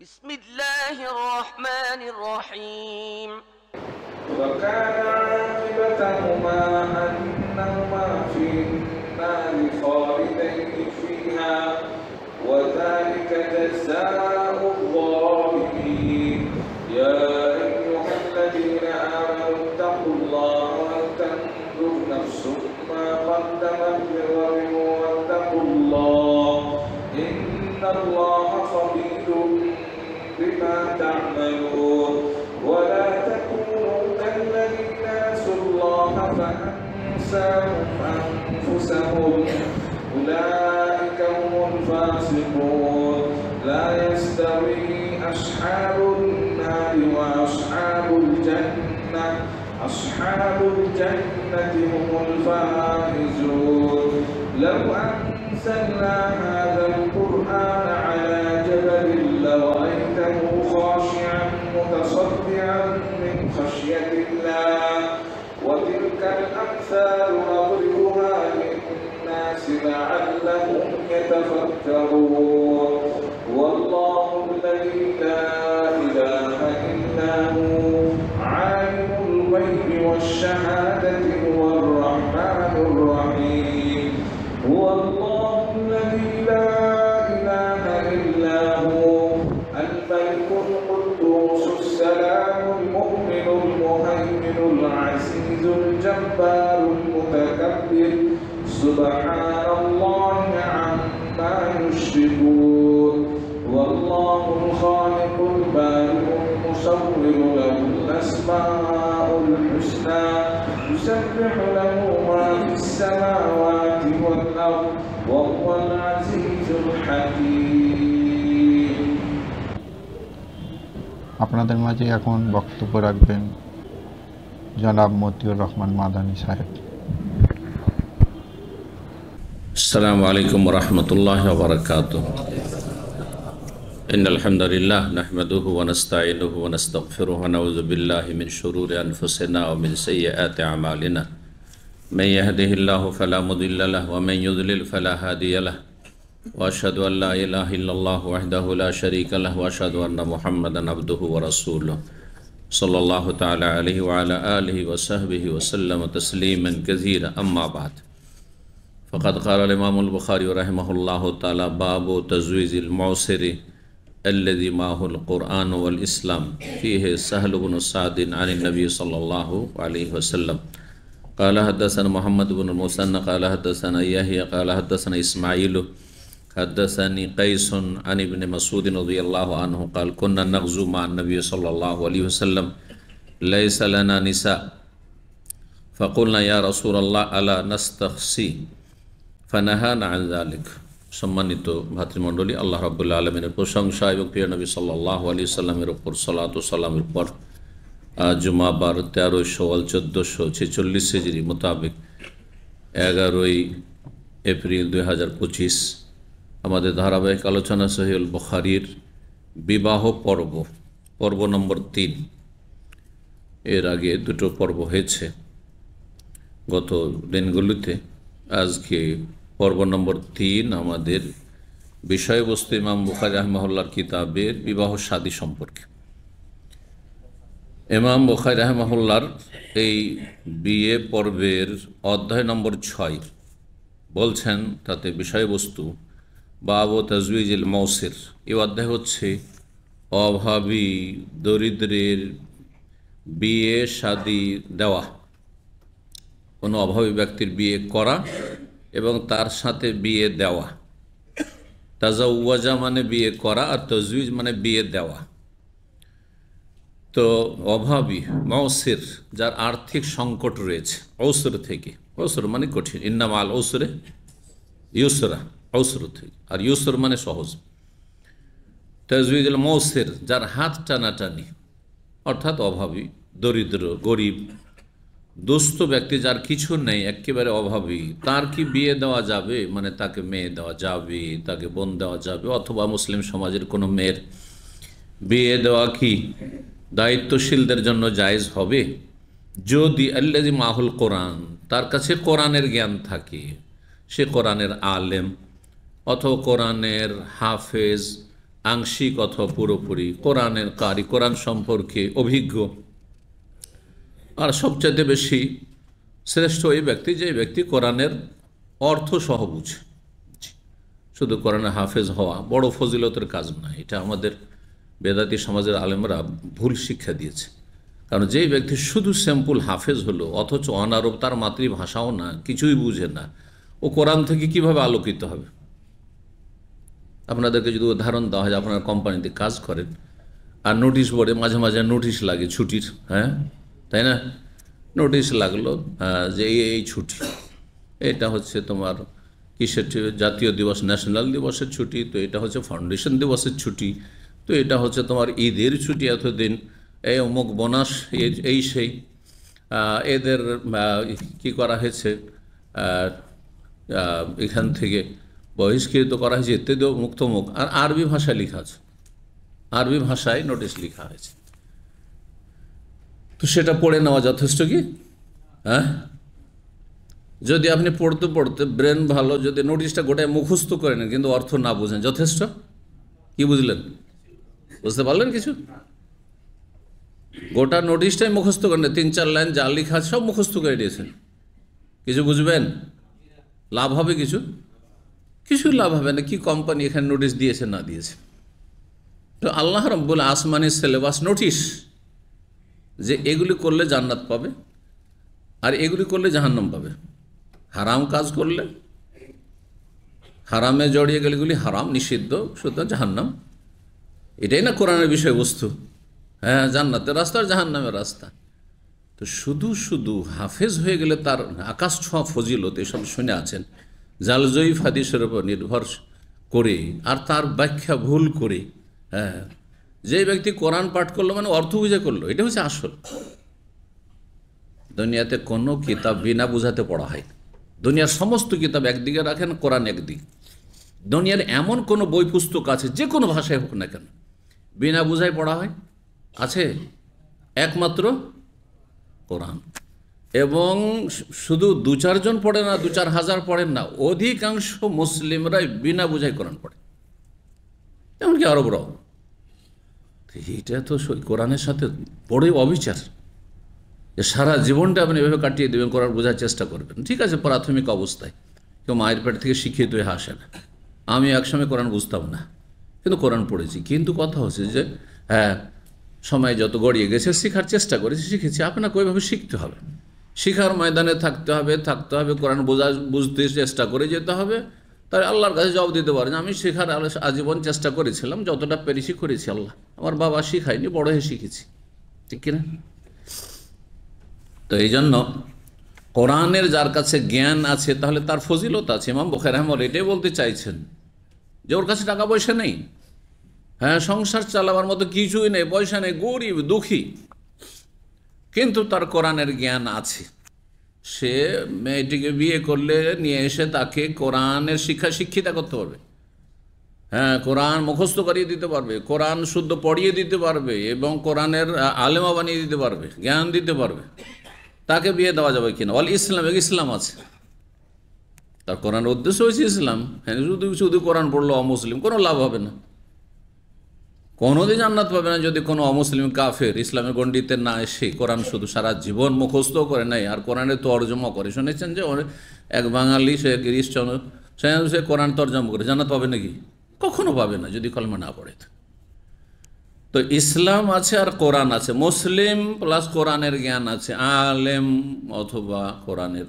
بسم الله الرحمن الرحيم وكان عاقبتهما أنهما في النار خالدين فيها وذلك جزاء الظالمين يا أيها الذين آمنوا اتقوا الله ولتنظر نفس ما قدمت لغد واتقوا الله إن الله خبير بما تعملون ولا تكونوا كالذين نسوا الله فأنساهم أنفسهم أولئك هم الفاسقون لا يستوي أصحاب النار وأصحاب الجنة أصحاب الجنة هم الفائزون لو أنزلنا هذا القرآن على جبل لرأيته خاشعا متصدعا من خشية الله وتلك الأمثال نضربها للناس لعلهم يتفكرون والله الذي لا إله إلا هو عالم الغيب والشهادة هو الرحمن الرحيم هو الله الذي لا إله إلا هو الملك القدوس السلام المؤمن المهيمن العزيز الجبار المتكبر سبحان الله عما يشركون والله الخالق البارئ المصور له الأسماء الحسنى يسبح له ما في السماوات والأرض وهو العزيز الحكيم আপনাদের মাঝে এখন বক্তব্য রাখবেন জনাব মতিউর রহমান মাদানী সাহেব। আসসালামু আলাইকুম ওয়া রাহমাতুল্লাহি ওয়া বারাকাতুহু ইন্নাল হামদালিল্লাহ নাহমাদুহু ওয়া নাস্তাঈনুহু ওয়া নাস্তাগফিরুহু ওয়া নাউযু বিল্লাহি মিন শুরুরি আনফুসিনা ওয়া মিন সাইয়্যাতি আ'মালিনা মান ইয়াহদিহিল্লাহু ফালা মুদিল্লা লাহু ওয়া মান ইউদ্লিল ফালা হাদিয়া লাহু ওয়া আশহাদু আল্লা ইলাহা ইল্লাল্লাহু ওয়াহদাহু লা শারীকা লাহু ওয়া আশহাদু আন্না মুহাম্মাদান আবদুহু ওয়া রাসূলুহু সাল্লাল্লাহু তাআলা আলাইহি ওয়া আলা আলিহি ওয়া সাহবিহি ওয়া সাল্লামা তাসলিমান কাসীরা আম্মা বা'দ फ़क़द क़ाल इमामुल बुख़ारी रहमहुल्लाहु ताला बाबु तज़वीज़िल मौसिरी अल्लज़ी माहुल क़ुरआन वल इस्लाम फ़ीहि सहल इब्न साद अन नबी सल्लल्लाहु अलैहि वसल्लम क़ाल हद्दसना मुहम्मद इब्न मुसन्ना क़ाल हद्दसना यहया क़ाल हद्दसना इस्माईल हद्दसनी क़ैस अन इब्न मसूद रज़ियल्लाहु अन्हु क़ाल कुन्ना नग़ज़ू मअ नबी सल्लल्लाहु अलैहि वसल्लम लैसा लना निसा फ़क़ुलना या रसूलल्लाह अला नस्तख़्सी ফানাহানা আন যালিক। সম্মানিত ভাতৃমণ্ডলী, আল্লাহ রাব্বুল আলামিনের প্রশংসা এবং প্রিয় নবী সাল্লাল্লাহু আলাইহি সাল্লামের উপর সালাত ও সালামের পর জুমাবার 13 শাওয়াল 1446 হিজরি মোতাবেক 11 এপ্রিল 2025 আমাদের ধারাবাহিক আলোচনা সহিহুল বুখারীর বিবাহ পর্ব নম্বর 3। এর আগে দুটো পর্ব হয়েছে গত দিনগুলিতে। আজকে পর্ব নম্বর 3 আমাদের বিষয়বস্তু ইমাম বুখারী রাহিমাহুল্লাহর কিতাবের বিবাহ শাদী সম্পর্কে। ইমাম বুখারী রাহিমাহুল্লাহর এই বিয়ে পর্বের অধ্যায় নম্বর 6 বলছেন, তাতে বিষয়বস্তু বাবু তাজওয়িজিল মৌসির। এই অধ্যায় হচ্ছে অভাবী দরিদ্রের বিয়ে শাদী দেওয়া, কোনো অভাবী ব্যক্তির বিয়ে করা এবং তার সাথে বিয়ে দেওয়া। তাজাওয়াজা মানে বিয়ে করা আর তাজওয়িজ মানে বিয়ে দেওয়া। তো অভাবী মৌসির, যার আর্থিক সংকট রয়েছে, ঔসর থেকে, ঔসর মানে কঠিন, ইন্নামাল ঔসরে ইউসরা, ঔসর থেকে, আর ইউসর মানে সহজ। তাজওয়িজুল মৌসির, যার হাত টানাটানি, অর্থাৎ অভাবী দরিদ্র গরিব দুস্থ ব্যক্তি, যার কিছু নেই, একেবারে অভাবী, তার কি বিয়ে দেওয়া যাবে? মানে তাকে মেয়ে দেওয়া যাবে, তাকে বোন দেওয়া যাবে, অথবা মুসলিম সমাজের কোনো মেয়ের বিয়ে দেওয়া কি দায়িত্বশীলদের জন্য জায়েজ হবে? যদি আল্লাযী মাহুল কোরআন, তার কাছে কোরআনের জ্ঞান থাকে, সে কোরআনের আলেম অথবা কোরআনের হাফেজ, আংশিক অথবা পুরোপুরি কোরআনের কারি, কোরআন সম্পর্কে অভিজ্ঞ। আর সবচেয়ে বেশি শ্রেষ্ঠ এই ব্যক্তি যে ব্যক্তি কোরআনের অর্থ সহ বুঝে। শুধু কোরআনের হাফেজ হওয়া বড় ফজিলতের কাজ না, এটা আমাদের বেদাতি সমাজের আলেমরা ভুল শিক্ষা দিয়েছে। কারণ যেই ব্যক্তি শুধু স্যাম্পল হাফেজ হলো, অথচ অনারব, তার মাতৃভাষাও না, কিছুই বুঝে না, ও কোরআন থেকে কিভাবে আলোকিত হবে? আপনাদেরকে যদি উদাহরণ দেওয়া হয়, আপনারা কোম্পানিতে কাজ করেন আর নোটিশ বোর্ডে মাঝে মাঝে নোটিশ লাগে ছুটির, হ্যাঁ তাই না? নোটিশ লাগলো যে এই ছুটি, এটা হচ্ছে তোমার কিসের জাতীয় দিবস, ন্যাশনাল দিবসের ছুটি, তো এটা হচ্ছে ফাউন্ডেশন দিবসের ছুটি, তো এটা হচ্ছে তোমার ঈদের ছুটি, এতদিন এই অমুক বোনাস, এই সেই, এদের কি করা হয়েছে, এখান থেকে বহিষ্কৃত করা হয়েছে ইত্যাদি, মুক্তমুখ। আর আরবি ভাষায় লেখা আছে, আরবি ভাষায় নোটিশ লেখা হয়েছে। তো সেটা পড়ে নেওয়া যথেষ্ট কি? হ্যাঁ, যদি আপনি পড়তে পড়তে ব্রেন ভালো, যদি নোটিশটা গোটায় মুখস্থ করে নেন কিন্তু অর্থ না বুঝেন, যথেষ্ট? কি বুঝলেন? বুঝতে পারলেন কিছু? গোটা নোটিশটাই মুখস্থ করেন, 3-4 লাইন যা লেখা আছে সব মুখস্থ করে দিয়েছেন, কিছু বুঝবেন? লাভ হবে কিছু? কিছু লাভ হবে না। কি কোম্পানি এখানে নোটিশ দিয়েছে না দিয়েছে? তো আল্লাহ রাব্বুল আসমানি সিলেবাস নোটিশ যে এগুলি করলে জান্নাত পাবে আর এগুলি করলে জাহান্নাম পাবে। হারাম কাজ করলে, হারামে জড়িয়ে গেলে এগুলি হারাম, নিষিদ্ধ, সুতরাং জাহান্নাম। এটাই না কোরআনের বিষয়বস্তু? হ্যাঁ, জান্নাতের রাস্তা আর জাহান্নামের রাস্তা। তো শুধু শুধু হাফেজ হয়ে গেলে তার আকাশ ছোঁয়া ফজিলত এসব শুনে আছেন, জালজয়ীফ হাদিসের উপর নির্ভর করে আর তার ব্যাখ্যা ভুল করে, হ্যাঁ, যে ব্যক্তি কোরআন পাঠ করলো মানে অর্থ বুঝে করলো, এটা হচ্ছে আসল। দুনিয়াতে কোনো কিতাব বিনা বুঝাতে পড়া হয়? দুনিয়ার সমস্ত কিতাব একদিকে রাখেন, কোরআন একদিকে। দুনিয়ার এমন কোনো বই পুস্তক আছে, যে কোনো ভাষায় হোক না কেন, বিনা বুঝায় পড়া হয়? আছে? একমাত্র কোরআন। এবং শুধু 2-4 জন পড়ে না, 2-4 হাজার পড়েন না, অধিকাংশ মুসলিমরাই বিনা বুঝায় কোরআন পড়ে, এমনকি আরবরাও। এটা তো কোরআনের সাথে বড় অবিচার। সারা জীবনটা আপনি এভাবে কাটিয়ে দেবেন, কোরআন বোঝার চেষ্টা করবেন। ঠিক আছে, প্রাথমিক অবস্থায় কেউ মায়ের পেট থেকে শিখিয়ে হয়ে আসে না। আমি একসময় কোরআন বুঝতাম না, কিন্তু কোরআন পড়েছি। কিন্তু কথা হচ্ছে যে হ্যাঁ, সময় যত গড়িয়ে গেছে শেখার চেষ্টা করেছি, শিখেছি। আপনাকে ওইভাবে শিখতে হবে, শিখার ময়দানে থাকতে হবে, কোরআন বুঝতে চেষ্টা করে যেতে হবে। তাই আল্লাহর কাছে জবাব দিতে পারেন, আমি শেখার আজীবন চেষ্টা করেছিলাম, যতটা পেরেছি করেছি। আল্লাহ আমার বাবা শিখায়নি, বড় হয়ে শিখেছি, ঠিক কিনা? তো এই জন্য কোরআনের যার কাছে জ্ঞান আছে তাহলে তার ফজিলত আছে। ইমাম বুখারী রাহিমাহুল্লাহ এটাই বলতে চাইছেন যে ওর কাছে টাকা পয়সা নেই, হ্যাঁ, সংসার চালাবার মতো কিছুই নেই, পয়সা নেই, গরিব দুঃখী, কিন্তু তার কোরআনের জ্ঞান আছে। সে মেয়েটিকে বিয়ে করলে নিয়ে এসে তাকে কোরআনের শিক্ষিতা করতে পারবে, হ্যাঁ, কোরআন মুখস্থ করিয়ে দিতে পারবে, কোরআন শুদ্ধ পড়িয়ে দিতে পারবে এবং কোরআনের আলেমা বানিয়ে দিতে পারবে, জ্ঞান দিতে পারবে। তাকে বিয়ে দেওয়া যাবে কিনা? অল ইসলাম, ইসলাম আছে, তার কোরআনের উদ্দেশ্য হয়েছে ইসলাম। হ্যাঁ, শুধু কোরআন পড়লো অমুসলিম, কোনো লাভ হবে না, কোনোদিন জান্নাত পাবে না যদি কোনো অমুসলিম কাফের ইসলামের গণ্ডিতে না এসে কোরআন শুধু সারা জীবন মুখস্থ করে নেয় আর কোরআনের তর্জমা করে। শুনেছেন যে এক বাঙালি, সে খ্রিস্টান, সে কোরআন তর্জমা করে, জান্নাত পাবে নাকি? কখনো পাবে না যদি কলমা না পড়ে। তো ইসলাম আছে আর কোরআন আছে, মুসলিম প্লাস কোরআনের জ্ঞান আছে, আলেম অথবা কোরআনের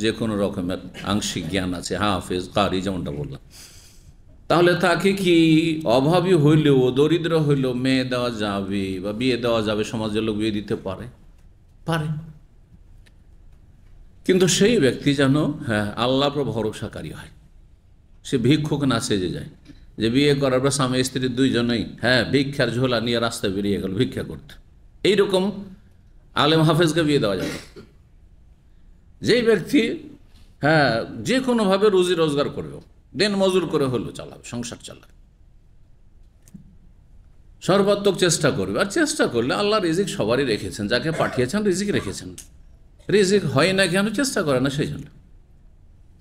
যে কোনো রকমের আংশিক জ্ঞান আছে, হাফেজ, কারি, যেমনটা বললাম। তাহলে তাকে কি অভাবী হইলেও, দরিদ্র হইলেও মেয়ে দেওয়া যাবে বা বিয়ে দেওয়া যাবে? সমাজের লোক বিয়ে দিতে পারে, কিন্তু সেই ব্যক্তি যেন হ্যাঁ আল্লাহর উপর ভরসাকারী হয়। সে ভিক্ষুক না সেজে যায়, যে বিয়ে করার পর স্বামী স্ত্রী দুইজনেই হ্যাঁ ভিক্ষার ঝোলা নিয়ে রাস্তায় বেরিয়ে গেল ভিক্ষা করতে। এইরকম আলেম হাফেজকে বিয়ে দেওয়া যাবে। যেই ব্যক্তি হ্যাঁ যে কোনোভাবে রুজি রোজগার করবে, দিন মজুর করে হলেও চালাবে, সংসার চালাবে, সর্বাত্মক চেষ্টা করবে। আর চেষ্টা করলে আল্লাহ রিজিক সবারই রেখেছেন, যাকে পাঠিয়েছেন রিজিক রেখেছেন। রিজিক হয় না কেন? চেষ্টা করে না, সেই জন্য।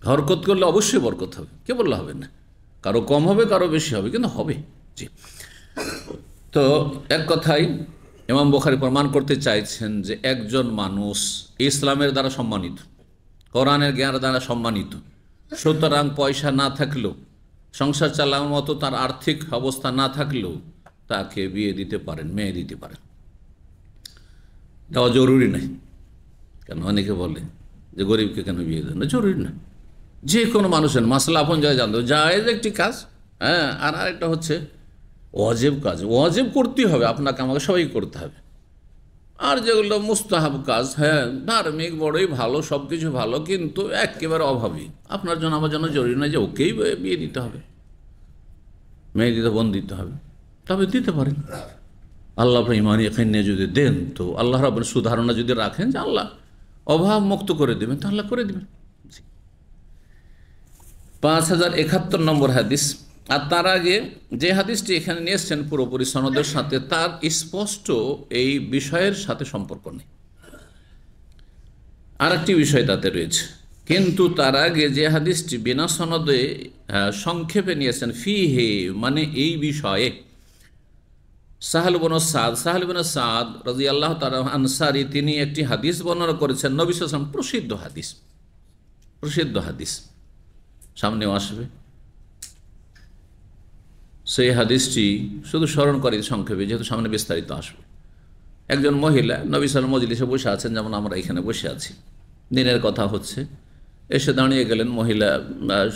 হরকত করলে অবশ্যই বরকত হবে, কে বললে হবে না? কারো কম হবে, কারো বেশি হবে, কিন্তু হবে। জি। তো এক কথায় ইমাম বুখারী প্রমাণ করতে চাইছেন যে একজন মানুষ ইসলামের দ্বারা সম্মানিত, কোরআনের জ্ঞানের দ্বারা সম্মানিত, সুতরাং পয়সা না থাকলেও, সংসার চালানোর মতো তার আর্থিক অবস্থা না থাকলেও তাকে বিয়ে দিতে পারেন, মেয়ে দিতে পারেন। দেওয়া জরুরি নেই। কেন অনেকে বলে যে গরিবকে কেন বিয়ে দেন, জরুরি না। যে কোনো মানুষের মাসলা আপন যায় জানতো, জায়েজ একটি কাজ। হ্যাঁ, আর আরেকটা হচ্ছে ওয়াজিব কাজ। ওয়াজিব করতেই হবে, আপনাকে আমাকে সবাই করতে হবে। আর যেগুলো মুস্তাহাব কাজ, হ্যাঁ ধার্মিক বড়ই ভালো, সব কিছু ভালো, কিন্তু একেবারে অভাবী, আপনার জন্য আমার জন্য জরুরি নয় যে ওকেই বিয়ে দিতে হবে, মেয়ে দিতে, বোন দিতে হবে, তবে দিতে পারেন। আল্লাহ আপনার ইমানি এখানে যদি দেন, তো আল্লাহ রাব্বুল সুধারণা যদি রাখেন যে আল্লাহ অভাব মুক্ত করে দেবেন, তাহলে করে দেবেন। 5071 নম্বর হাদিস। আর তার আগে যে হাদিসটি এখানে নিয়ে এসছেন পুরোপুরি সনদের সাথে, তার স্পষ্ট এই বিষয়ের সাথে সম্পর্ক নেই, আর একটি বিষয় তাতে রয়েছে। কিন্তু তার আগে যে হাদিসটি বিনা সনদে সংক্ষেপে নিয়েছেন, ফিহে মানে এই বিষয়ে, সাহাল ইবনে সাদ রাদিয়াল্লাহু তাআলা আনসারী তিনি একটি হাদিস বর্ণনা করেছেন, নবী সাল্লাল্লাহু আলাইহি ওয়াসাল্লাম, প্রসিদ্ধ হাদিস সামনেও আসবে। সেই হাদিসটি শুধু স্মরণ করি সংক্ষেপে, যেহেতু সামনে বিস্তারিত আসবে। একজন মহিলা নবী সাল্লাল্লাহু মজলিসে বসে আছেন, যেমন আমরা এখানে বসে আছি, দিনের কথা হচ্ছে। এসে দাঁড়িয়ে গেলেন মহিলা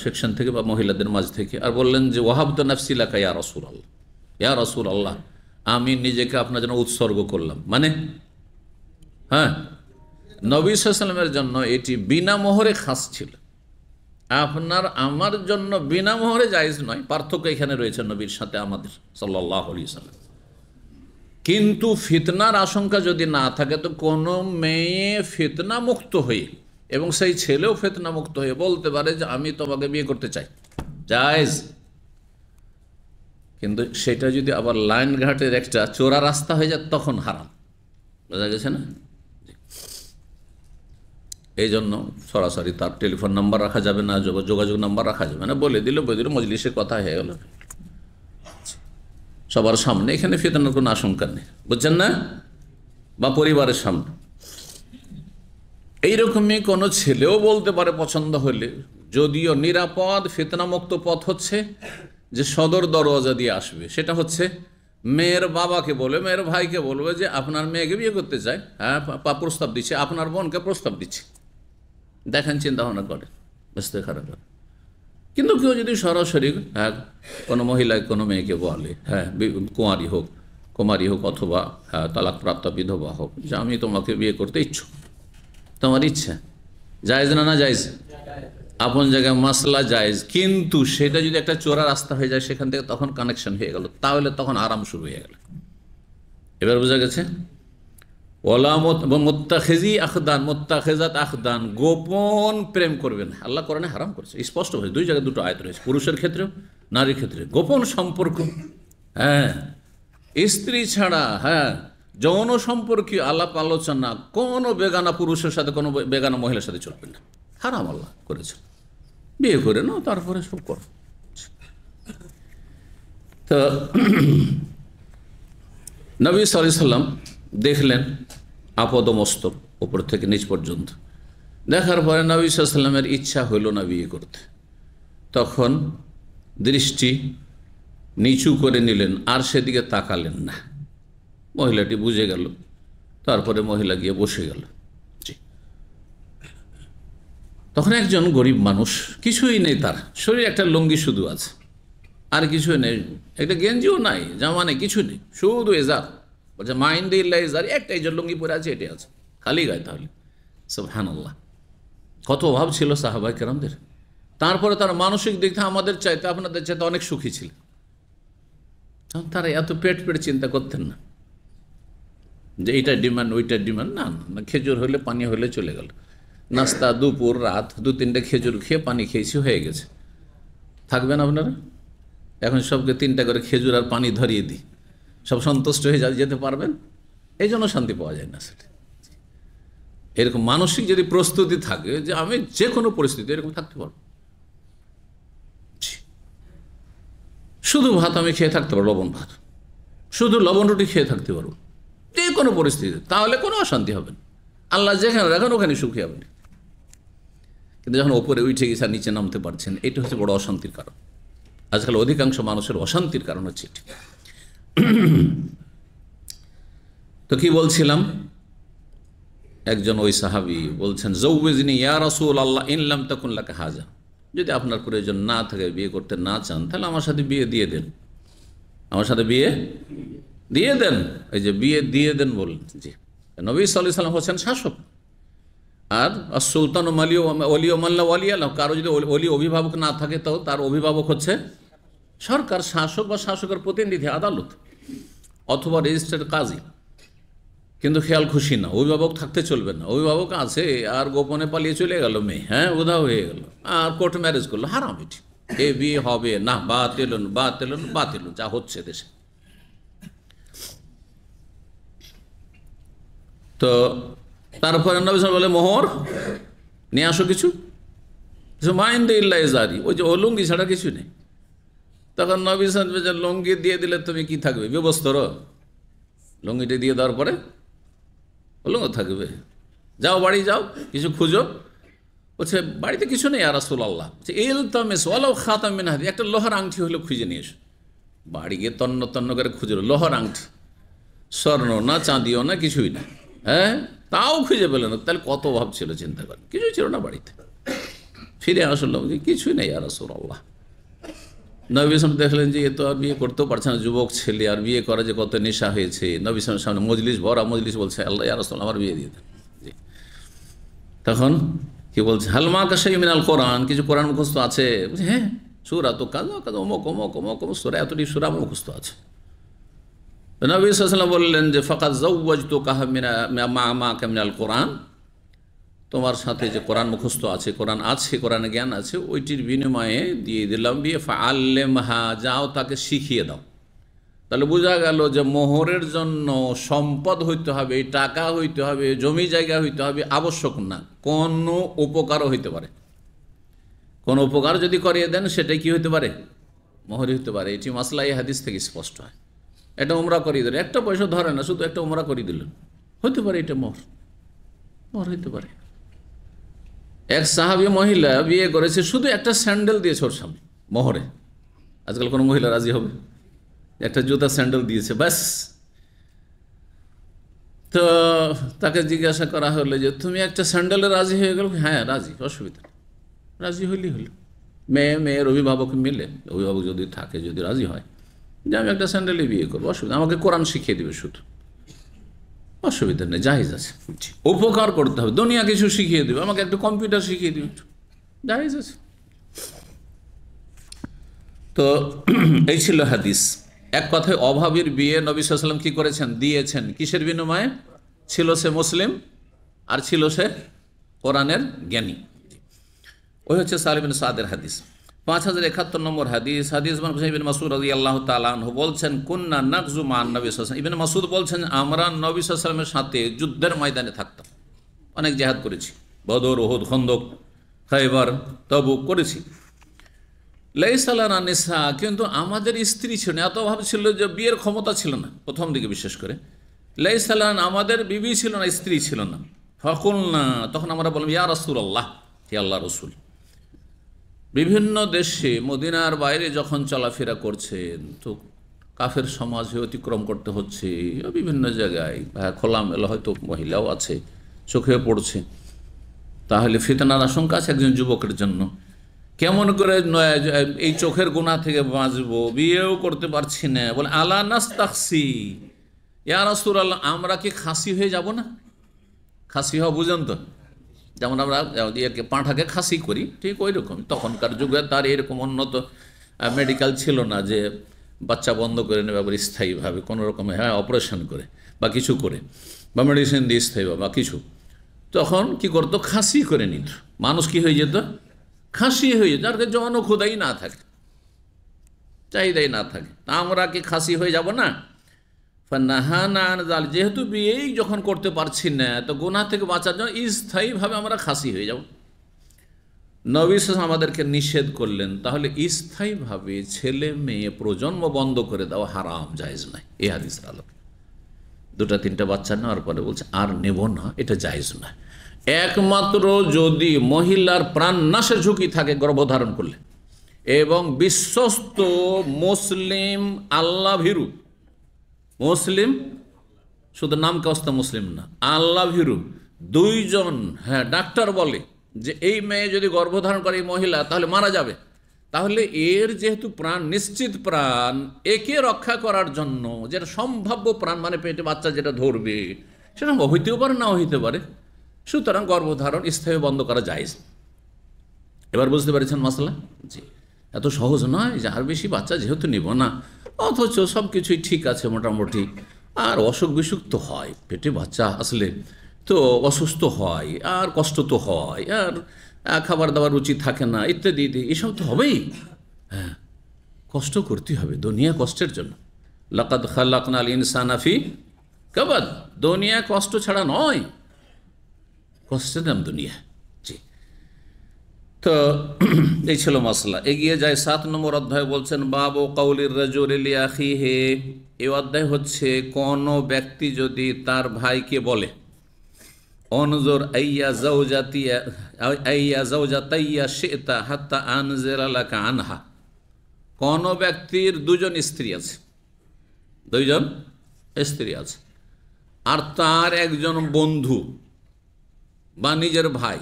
সেকশন থেকে বা মহিলাদের মাঝ থেকে, আর বললেন যে ওয়াহাবতু নাফসি লাকা ইয়া রাসূলুল্লাহ, ইয়া রাসূলুল্লাহ, আমি নিজেকে আপনার জন্য উৎসর্গ করলাম। মানে হ্যাঁ, নবী সাল্লাল্লাহু আলাইহি ওয়াসাল্লামের জন্য এটি বিনা মোহরে খাস ছিল, আপনার আমার জন্য বিনা মোহরে জায়েজ নয়। পার্থক্য এখানে রয়েছে নবীর সাথে আমাদের সাল্লাল্লাহু আলাইহি ওয়াসাল্লাম। কিন্তু ফিতনার আশঙ্কা যদি না থাকে, তো কোনো মেয়ে ফিতনা মুক্ত হয়ে এবং সেই ছেলেও ফিতনা মুক্ত হয়ে বলতে পারে যে আমি তোমাকে বিয়ে করতে চাই, জায়েজ। কিন্তু সেটা যদি আবার লাইন ঘাটের একটা চোরা রাস্তা হয়ে যায়, তখন হারাম। বোঝা গেছে না? এই জন্য সরাসরি তার টেলিফোন নাম্বার রাখা যাবে না, যোগাযোগ নাম্বার রাখা যাবে না, বলে দিল মজলিসের কথা হয়ে গেল সবার সামনে। এখানে ফিতনার কোনো আশঙ্কা নেই, বুঝছেন না? বা পরিবারের সামনে এইরকমই কোনো ছেলেও বলতে পারে পছন্দ হলে, যদিও নিরাপদ ফিতনামুক্ত পথ হচ্ছে যে সদর দরওয়াজা দিয়ে আসবে। সেটা হচ্ছে মেয়ের বাবাকে বলবে, মেয়ের ভাইকে বলবে যে আপনার মেয়েকে বিয়ে করতে চাই, হ্যাঁ প্রস্তাব দিচ্ছে, আপনার বোনকে প্রস্তাব দিচ্ছে, দেখেন, চিন্তা ভাবনা করেন, বুঝতে খারাপ। কিন্তু কেউ যদি সরাসরি হ্যাঁ কোনো মহিলা কোনো মেয়েকে বলে, হ্যাঁ কুমারী হোক অথবা হ্যাঁ তালাকপ্রাপ্ত বিধবা হোক, যে আমি তোমাকে বিয়ে করতে ইচ্ছুক, তোমার ইচ্ছা, জায়েজ না? না জায়েজ, আপন জায়গায় মাসলা জায়েজ। কিন্তু সেটা যদি একটা চোরা রাস্তা হয়ে যায়, সেখান থেকে তখন কানেকশন হয়ে গেল, তাহলে তখন আরাম শুরু হয়ে গেল। এবার বোঝা গেছে? মোত্তাখেজাত আখদান, গোপন প্রেম করবেন, আল্লাহ কোরআনে হারাম করেছে স্পষ্ট হয়েছে। দুই জায়গায় দুটো আয়াত রয়েছে, পুরুষের ক্ষেত্রেও নারীর ক্ষেত্রে। গোপন সম্পর্ক, হ্যাঁ স্ত্রী ছাড়া, হ্যাঁ যৌন সম্পর্কে আলাপ আলোচনা কোনো বেগানা পুরুষের সাথে, কোনো বেগানা মহিলার সাথে চলবে না, হারাম আল্লাহ করেছে। বিয়ে করে নাও, তারপরে সব করো। তো নবী সাল্লাল্লাহু আলাইহি ওয়াসাল্লাম দেখলেন আপদমস্তক উপর থেকে নিচ পর্যন্ত। দেখার পরে নবী সাল্লাল্লাহু আলাইহি ওয়াসাল্লামের ইচ্ছা হইল না বিয়ে করতে। তখন দৃষ্টি নিচু করে নিলেন, আর সেদিকে তাকালেন না। মহিলাটি বুঝে গেল, তারপরে মহিলা গিয়ে বসে গেল। তখন একজন গরিব মানুষ, কিছুই নেই তার শরীরে, একটা লুঙ্গি শুধু আছে, আর কিছুই নেই, একটা গেঞ্জিও নাই, জামা নেই, কিছু নেই, শুধু এজার। বলছে মাইন্ডে ইল্লা এজার, একটাই যে লুঙ্গি পরে আছে এটাই আছে, খালি গায়ে। তাহলে সুবহানাল্লাহ, কত অভাব ছিল সাহাবায়ে কেরামদের। তারপরে তার মানসিক দিক থেকে আমাদের চাইতে, আপনাদের চাইতে অনেক সুখী ছিল। তারা এত পেট চিন্তা করতেন না যে এইটার ডিমান্ড ওইটার ডিমান্ড, না না, খেজুর হলে পানি হলে চলে গেল। নাস্তা, দুপুর, রাত 2-3টে খেজুর খেয়ে পানি খেয়েছি, হয়ে গেছে। থাকবেন আপনারা? এখন সবকে 3টা করে খেজুর আর পানি ধরিয়ে দিই, সব সন্তুষ্ট হয়ে যেতে পারবেন? এই জন্য শান্তি পাওয়া যায় না। সেটা এরকম মানসিক যদি প্রস্তুতি থাকে যে আমি যে কোনো পরিস্থিতি এরকম থাকতে পারবো, শুধু ভাত আমি খেয়ে থাকতে পারবো, লবণ ভাত, শুধু লবণ রুটি খেয়ে থাকতে পারবো যে কোনো পরিস্থিতিতে, তাহলে কোনো অশান্তি হবে না। আল্লাহ যেখানে রাখেন ওখানে সুখী হবেন। কিন্তু যখন ওপরে উঠে গেছে আর নিচে নামতে পারছেন, এটা হচ্ছে বড় অশান্তির কারণ। আজকাল অধিকাংশ মানুষের অশান্তির কারণ হচ্ছে এটি। তো কি বলছিলাম, একজন ওই সাহাবী বলছেন, জৌওয়াজিনি ইয়া রাসূলুল্লাহ ইন লাম তাকুন লাকা হাজা, যদি আপনার প্রয়োজন না থাকে, বিয়ে করতে না চান, তাহলে আমার সাথে বিয়ে দিয়ে দেন, আমার সাথে বিয়ে দিয়ে দেন। এই যে বিয়ে দিয়ে দেন বলেন, জি, নবী সাল্লাল্লাহু আলাইহি ওয়াসাল্লাম হচ্ছেন শাসক, আর সুলতান ওলিও মাল্লা ওয়ালিয়া, কারো যদি ওলি অভিভাবক না থাকে তো তার অভিভাবক হচ্ছে সরকার, শাসক বা শাসকের প্রতিনিধি, আদালত অথবা রেজিস্ট্রার কাজী। কিন্তু খেয়াল খুশি না, অভিভাবক থাকতে চলবে না। অভিভাবক আছে আর গোপনে পালিয়ে চলে গেল মেয়ে, হ্যাঁ, উধাও হয়ে গেল, আর কোর্ট ম্যারেজ করলো, হারাম এটি, এ বিয়ে হবে না, বাতিল যা হচ্ছে দেশে। তো তারপরে নবী সাল্লাল্লাহু আলাইহি ওয়াসাল্লাম বলে, মোহর নিয়ে আসো কিছু, মাইন্দে ইল্লা ইজারি, ওই যে ও লুঙ্গি ছাড়া কিছু নেই। তখন নবী সাল্লাল্লাহু আলাইহি ওয়াসাল্লাম লুঙ্গি দিয়ে দিলে তুমি কি থাকবে, ব্যবস্থর? লুঙ্গিটা দিয়ে দেওয়ার পরে লুঙ্গি থাকবে, যাও বাড়ি যাও, কিছু খুঁজো। বলছে বাড়িতে কিছু নেই ইয়া রাসূলুল্লাহ, ইলতামিস ওয়ালাউ খাতাম মিন হাদিদ, একটা লোহার আংটি হলে খুঁজে নিয়ে এসো। বাড়ি গিয়ে তন্ন তন্ন করে খুঁজলো, লোহার আংটি, স্বর্ণ না চাঁদিও না, কিছুই না, হ্যাঁ, তাও খুঁজে পেল না। তাহলে কত অভাব ছিল চিন্তা করেন, কিছুই ছিল না বাড়িতে। ফিরে আসলাম যে কিছুই নেই ইয়া রাসূলুল্লাহ। নবী সাল্লাল্লাহু দেখলেন যে এ তো আর বিয়ে করতেও পারছে না, যুবক ছেলে, আর বিয়ে করা যে কত নেশা হয়েছে। নবী সাল্লাল্লাহু সামনে মজলিস ভরা, মজলিস বলছে, আল্লাহ ইয়া রাসূলুল্লাহ আমার বিয়ে দিয়ে দেন। তখন কি বলছে, হালমা কাশাই মিনাল কোরআন, কিছু কোরআন মুখস্থ আছে? বলছে হ্যাঁ, সূরা তো কাজা কাজা, অমুক অমুক অমুক অমুক সূরা, এতটি সূরা মুখস্থ আছে। নবী সাল্লাল্লাহু আলাইহি ওয়াসাল্লাম বললেন যে ফাকাদ যাওয়াজতুকাহা মা'আকা মিনাল কোরআন, তোমার সাথে যে কোরআন মুখস্থ আছে, কোরআন আছে, কোরআনে জ্ঞান আছে, ওইটির বিনিময়ে দিয়ে দিলাম বিয়ে। ফাআল্লিমহা, যাও তাকে শিখিয়ে দাও। তাহলে বোঝা গেল যে মোহরের জন্য সম্পদ হইতে হবে, টাকা হইতে হবে, জমি জায়গা হইতে হবে আবশ্যক না, কোনো উপকারও হইতে পারে। কোন উপকার যদি করিয়ে দেন সেটাই কি হইতে পারে, মোহর হইতে পারে। এটি মাসলা এই হাদিস থেকে স্পষ্ট হয়। এটা উমরা করিয়ে দিলেন, একটা পয়সা ধরে না, শুধু একটা উমরা করিয়ে দিলেন, হইতে পারে এটা মোহর হইতে পারে। এক সাহাবী মহিলা বিয়ে করেছে, শুধু একটা স্যান্ডেল দিয়েছে ওর সামনে মোহরে। আজকাল কোনো মহিলা রাজি হবে? একটা জুতা স্যান্ডেল দিয়েছে, ব্যাস। তো তাকে জিজ্ঞাসা করা হলো যে তুমি একটা স্যান্ডেলে রাজি হয়ে গেল? হ্যাঁ রাজি, অসুবিধা, রাজি হইলেই হলো। মেয়ের অভিভাবক মিলে, অভিভাবক যদি থাকে, যদি রাজি হয় যে আমি একটা স্যান্ডেলে বিয়ে করবো, অসুবিধা, আমাকে কোরআন শিখিয়ে দিবে শুধু, অসুবিধা নেই, জায়েজ আছে। উপকার করতে হবে, দুনিয়া কিছু শিখিয়ে দেবে, আমাকে একটু কম্পিউটার শিখিয়ে দিবে, জায়েজ আছে। তো এই ছিল হাদিস। এক কথায় অভাবীর বিয়ে নবী সাল্লাল্লাহু আলাইহি ওয়াসাল্লাম কি করেছেন, দিয়েছেন। কিসের বিনিময়ে? ছিল সে মুসলিম আর ছিল সে কোরআনের জ্ঞানী। ওই হচ্ছে সালিম বিন সাদের হাদিস। 5071 নম্বর হাদিস। হাদিস ইবনে মাসউদ রাদিয়াল্লাহু তাআলা আনহু বলছেন, কুননা নাগজু মান নবী সাল্লাল্লাহু আলাইহি ওয়াসাল্লাম। ইবনে মাসউদ বলছেন, আমরা নবী সাল্লাল্লাহু আলাইহি ওয়াসাল্লামের সাথে যুদ্ধের ময়দানে থাকতাম, অনেক জিহাদ করেছি, বদর, উহুদ, খন্দক, খায়বার, তাবুক করেছি। লাইসা লানা নিসা, কিন্তু আমাদের স্ত্রী ছিল না, এত অভাব ছিল যে বিয়ের ক্ষমতা ছিল না প্রথম দিকে, বিশেষ করে লাইসা লানা, আমাদের বিবি ছিল না, স্ত্রী ছিল না। ফাকুলনা, তখন আমরা বললাম, ইয়া রাসূলুল্লাহ, হে আল্লাহ রসুল। বিভিন্ন দেশে মদিনার বাইরে যখন চলাফেরা করছেন তো কাফের সমাজে অতিক্রম করতে হচ্ছে, বিভিন্ন জায়গায় খোলামেলা হয়তো মহিলাও আছে, চোখে পড়ছে, তাহলে ফিতনার আশঙ্কা আছে একজন যুবকের জন্য। কেমন করে এই চোখের গুনাহ থেকে বাঁচবো, বিয়েও করতে পারছি না, বলে আলা নাস্তাখসি, ইয়া রাসূলুল্লাহ, আমরা কি খাসি হয়ে যাব না? খাসি হওয়া বুঝেন তো, যেমন আমরা পাঁঠাকে খাসি করি, ঠিক ওই রকম। তখনকার যুগে তার এরকম উন্নত মেডিকেল ছিল না যে বাচ্চা বন্ধ করে নেবে আবার স্থায়ীভাবে কোনো রকম, হ্যাঁ, অপারেশন করে বা কিছু করে বা মেডিসিন দিয়ে স্থায়ী বা কিছু। তখন কি করতো, খাসি করে নিত। মানুষ কি হয়ে যেত, খাসি হয়ে যেত, যার জনক্ষুদাই না থাকে, চাহিদাই না থাকে। তা আমরা কি খাসি হয়ে যাব না? যেহেতু বিয়েই যখন করতে পারছি না, তো গুনাহ থেকে বাঁচার জন্য স্থায়ীভাবে আমরা খাসি হয়ে যাব। নবী সাল্লাল্লাহু আলাইহি ওয়াসাল্লাম আমাদেরকে নিষেধ করলেন, তাহলে স্থায়ীভাবে ছেলে মেয়ে প্রজন্ম বন্ধ করে দেওয়া হারাম, জায়েজ নয়। এই হাদিসের আলোকে 2-3টা বাচ্চা নেওয়ার পরে বলছে আর নেব না, এটা জায়েজ নয়। একমাত্র যদি মহিলার প্রাণ নাশের ঝুঁকি থাকে গর্ভধারণ করলে, এবং বিশ্বস্ত মুসলিম আল্লাহ ভীরু মুসলিম, শুধু নাম কাস্তা মুসলিম না, আল্লাহ ভীরু দুইজন, হ্যাঁ, ডাক্তার বলে যে এই মেয়ে যদি গর্ভধারণ করে এই মহিলা তাহলে মারা যাবে, তাহলে এর যেহেতু প্রাণ নিশ্চিত প্রাণ, একে রক্ষা করার জন্য যেটা সম্ভাব্য প্রাণ, মানে পেটে বাচ্চা যেটা ধরবে সেটা হইতেও পারে নাও হইতে পারে, সুতরাং গর্ভধারণ স্থায়ী বন্ধ করা যায়। এবার বুঝতে পেরেছেন মশলা? জি, এত সহজ নয় যে আর বেশি বাচ্চা যেহেতু নিব না, অথচ সব কিছুই ঠিক আছে মোটামুটি, আর অসুখ বিসুখ তো হয়, পেটে বাচ্চা আসলে তো অসুস্থ হয়, আর কষ্ট তো হয়, আর খাবার দাবার রুচি থাকে না, ইত্যাদি এসব তো হবেই। হ্যাঁ, কষ্ট করতে হবে, দুনিয়া কষ্টের জন্য। লাকাদ খালাকনাল ইনসানা ফি কাবাদ, দুনিয়া কষ্ট ছাড়া নয়, কষ্টের নাম দুনিয়া। জি, তো এই ছিল মাসলা। এগিয়ে যায় 7 নম্বর অধ্যায়, বলছেন বাবু কাউলির রাজুলি লি আখিহি। এই অধ্যায় হচ্ছে কোন ব্যক্তি যদি তার ভাইকে বলে অনজুর আইয়া যাওজাতাইয়া শিতা হাত্তা আনজিরা লাকা আনহা। কোন ব্যক্তির 2জন স্ত্রী আছে, 2জন স্ত্রী আছে, আর তার একজন বন্ধু বা নিজের ভাই,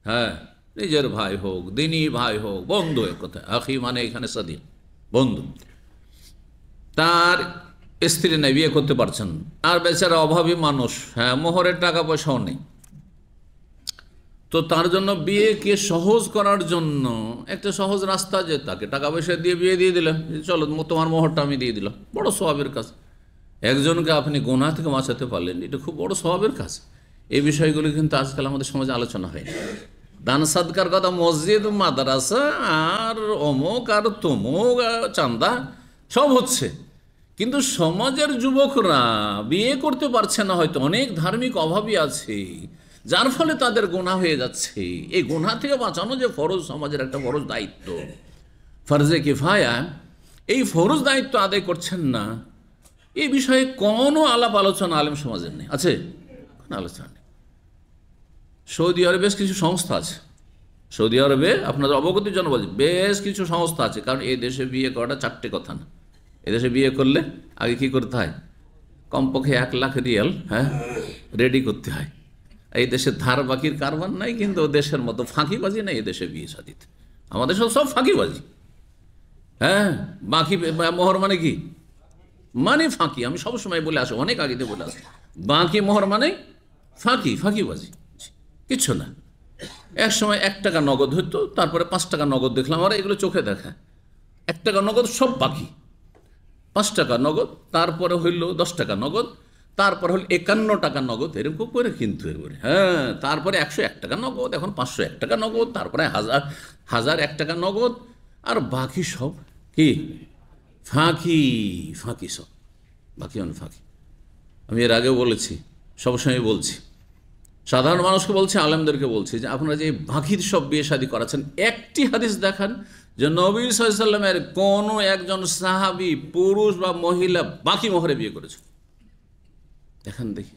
হ্যাঁ নিজের ভাই হোক, দিনী ভাই হোক, বন্ধু, এক কথা আখি মানে এখানে সাদি বন্ধু, তার স্ত্রী নেই, বিয়ে করতে পারছেন, আর বেচারা অভাবী মানুষ, হ্যাঁ মোহরের টাকা পয়সাও নেই, তো তার জন্য বিয়েকে সহজ করার জন্য একটা সহজ রাস্তা, যে তাকে টাকা পয়সা দিয়ে বিয়ে দিয়ে দিলেন, চলো তোমার মোহরটা আমি দিয়ে দিলাম, বড় সওয়াবের কাজ। একজনকে আপনি গুনাহ থেকে বাঁচাতে পারলেন, এটা খুব বড় সওয়াবের কাজ। এই বিষয়গুলি কিন্তু আজকাল আমাদের সমাজে আলোচনা হয় না। দান সাদকার কথা মসজিদ, মাদ্রাসা, আর অমুক আর তমুক, চান্দা সব হচ্ছে, কিন্তু সমাজের যুবকরা বিয়ে করতে পারছে না, হয়তো অনেক ধার্মিক অভাবী আছে, যার ফলে তাদের গুনাহ হয়ে যাচ্ছে। এই গুনাহ থেকে বাঁচানো যে ফরজ, সমাজের একটা ফরজ দায়িত্ব, ফরজে কিফায়া, এই ফরজ দায়িত্ব আদায় করছেন না, এই বিষয়ে কোনো আলাপ আলোচনা আলেম সমাজের নেই, আছে কোনো আলোচনা নেই। সৌদি আরবে বেশ কিছু সংস্থা আছে, সৌদি আরবে আপনাদের অবগতির জন্য বলছি, বেশ কিছু সংস্থা আছে, কারণ এই দেশে বিয়ে করাটা 4টে কথা না। এদেশে বিয়ে করলে আগে কি করতে হয়, কমপক্ষে 1 লাখ রিয়াল, হ্যাঁ, রেডি করতে হয়। এই দেশে ধার বাকির কারবার নাই, কিন্তু দেশের মতো ফাঁকিবাজি নাই এই দেশে বিয়ে শাদিতে। আমাদের সব ফাঁকিবাজি, হ্যাঁ, বাকি মোহর মানে কি, মানে ফাঁকি। আমি সবসময় বলে আসি, অনেক আগেতে বলে আসি, বাকি মোহর মানে ফাঁকিবাজি, কিচ্ছু না। এক সময় 1 টাকা নগদ হতো, তারপরে 5 টাকা নগদ দেখলাম, আর এগুলো চোখে দেখা, 1 টাকা নগদ সব বাকি, 5 টাকা নগদ, তারপরে হইল 10 টাকা নগদ, তারপরে হল 51 টাকা নগদ, এরকম করে কিন্তু এরপরে, হ্যাঁ, তারপরে 101 টাকা নগদ, এখন 501 টাকা নগদ, তারপরে 1001 টাকা নগদ, আর বাকি সব কি ফাঁকি সব বাকি ফাঁকি। আমি এর আগেও বলেছি, সবসময় বলছি, সাধারণ মানুষকে বলছি, আলেমদেরকে বলছি, যে আপনারা যে বাকির সব বিয়ে শাদী করাচ্ছেন, একটি হাদিস দেখান যে নবী সাল্লাল্লাহু আলাইহি ওয়াসাল্লামের কোনো একজন সাহাবী, পুরুষ বা মহিলা, বাকি মোহরে বিয়ে করেছে, দেখান দেখি।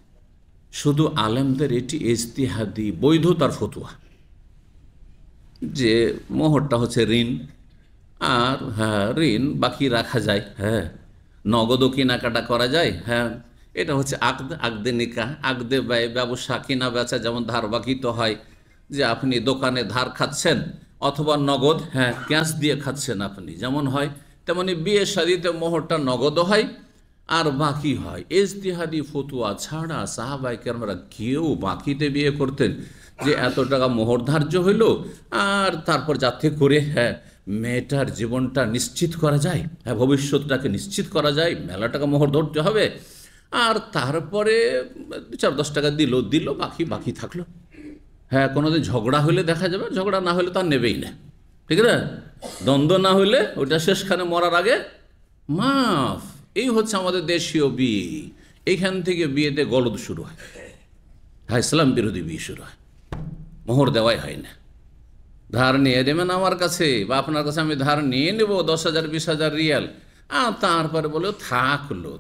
শুধু আলেমদের এটি ইজতিহাদি বৈধতার ফতোয়া, যে মোহরটা হচ্ছে ঋণ, আর হ্যাঁ ঋণ বাকি রাখা যায়, হ্যাঁ নগদও কেনাকাটা করা যায়, হ্যাঁ এটা হচ্ছে আকদে নিকাহ, আকদে ব্যয়, ব্যবসা কেনা বেচা, যেমন ধার বাকি তো হয়, যে আপনি দোকানে ধার খাচ্ছেন অথবা নগদ, হ্যাঁ ক্যাশ দিয়ে খাচ্ছেন আপনি, যেমন হয় তেমনি বিয়ে শাদীতে মোহরটা নগদও হয় আর বাকি হয়। ইজতিহাদি ফতোয়া ছাড়া সাহাবায়ে কেরামরা কেউ বাকিতে বিয়ে করতেন, যে এত টাকা মোহর ধার্য হইল, আর তারপর যাতে করে হ্যাঁ মেয়েটার জীবনটা নিশ্চিত করা যায়, হ্যাঁ ভবিষ্যৎটাকে নিশ্চিত করা যায়, মেলা টাকা মোহর ধরতে হবে, আর তারপরে 4-10 টাকা দিল, বাকি থাকলো। হ্যাঁ কোনোদিন ঝগড়া হলে দেখা যাবে, ঝগড়া না হলে তার নেবেই না, ঠিক না, দ্বন্দ্ব না হলে ওইটা শেষখানে মরার আগে মাফ। এই হচ্ছে আমাদের দেশীয় বিয়ে, এইখান থেকে বিয়েতে গলদ শুরু হয়, হ্যাঁ ইসলাম বিরোধী বিয়ে শুরু হয়, মোহর দেওয়াই হয় না, ধার নিয়ে দেবেন আমার কাছে বা আপনার কাছে আমি ধার নিয়ে নেব 10,000 20,000 রিয়াল, আর তারপরে বলে থাকলো।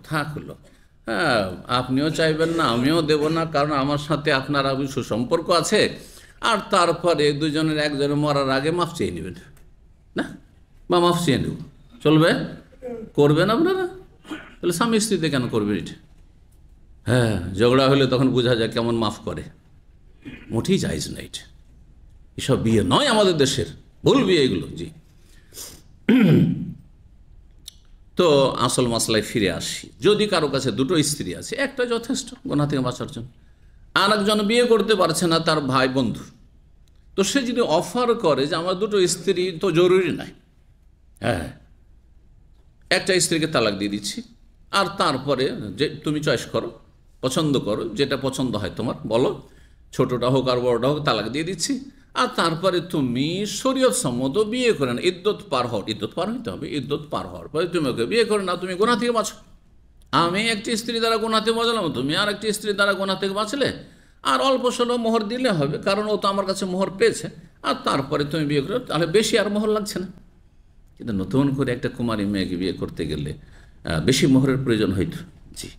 হ্যাঁ, আপনিও চাইবেন না, আমিও দেব না, কারণ আমার সাথে আপনার সুসম্পর্ক আছে। আর তারপরে দুজনের একজনের মরার আগে মাফ চেয়ে নেবেন না, বা মাফ চেয়ে নেব, চলবে? করবেন আপনারা? তাহলে স্বামী স্ত্রীতে কেন করবেন এটা? হ্যাঁ, ঝগড়া হলে তখন বোঝা যায় কেমন মাফ করে। মোটেই জায়েজ না এটা, এসব বিয়ে নয় আমাদের দেশের, ভুল বিয়ে এগুলো। জি, তো আসল মশলায় ফিরে আসি। যদি কারো কাছে দুটো স্ত্রী আছে, একটা যথেষ্ট গুনাহ থেকে বাঁচার জন্য, আর একজন বিয়ে করতে পারছে না, তার ভাই বন্ধু, তো সে যদি অফার করে যে আমার দুটো স্ত্রী তো জরুরি নাই, হ্যাঁ, একটা স্ত্রীকে তালাক দিয়ে দিচ্ছি, আর তারপরে যে তুমি চয়েস করো, পছন্দ করো, যেটা পছন্দ হয় তোমার বলো, ছোটটা হোক আর বড়টা হোক, তালাক দিয়ে দিচ্ছি, আর তারপরে তুমি শরীয়ত সম্মত বিয়ে করে না, ইদ্যত পার হইতে হবে, ইদ্যত পার হওয়ার পরে তুমি ওকে বিয়ে করে না, তুমি গুনাহ থেকে বাঁচো। আমি একটি স্ত্রী দ্বারা গুনাহ থেকে বাঁচলাম, তুমি আর একটি স্ত্রী দ্বারা গুনাহ থেকে বাঁচলে, আর অল্প স্বল্প মোহর দিলে হবে, কারণ ও তো আমার কাছে মোহর পেয়েছে, আর তারপরে তুমি বিয়ে করো, তাহলে বেশি আর মোহর লাগছে না। কিন্তু নতুন করে একটা কুমারী মেয়েকে বিয়ে করতে গেলে বেশি মোহরের প্রয়োজন হইত। জি,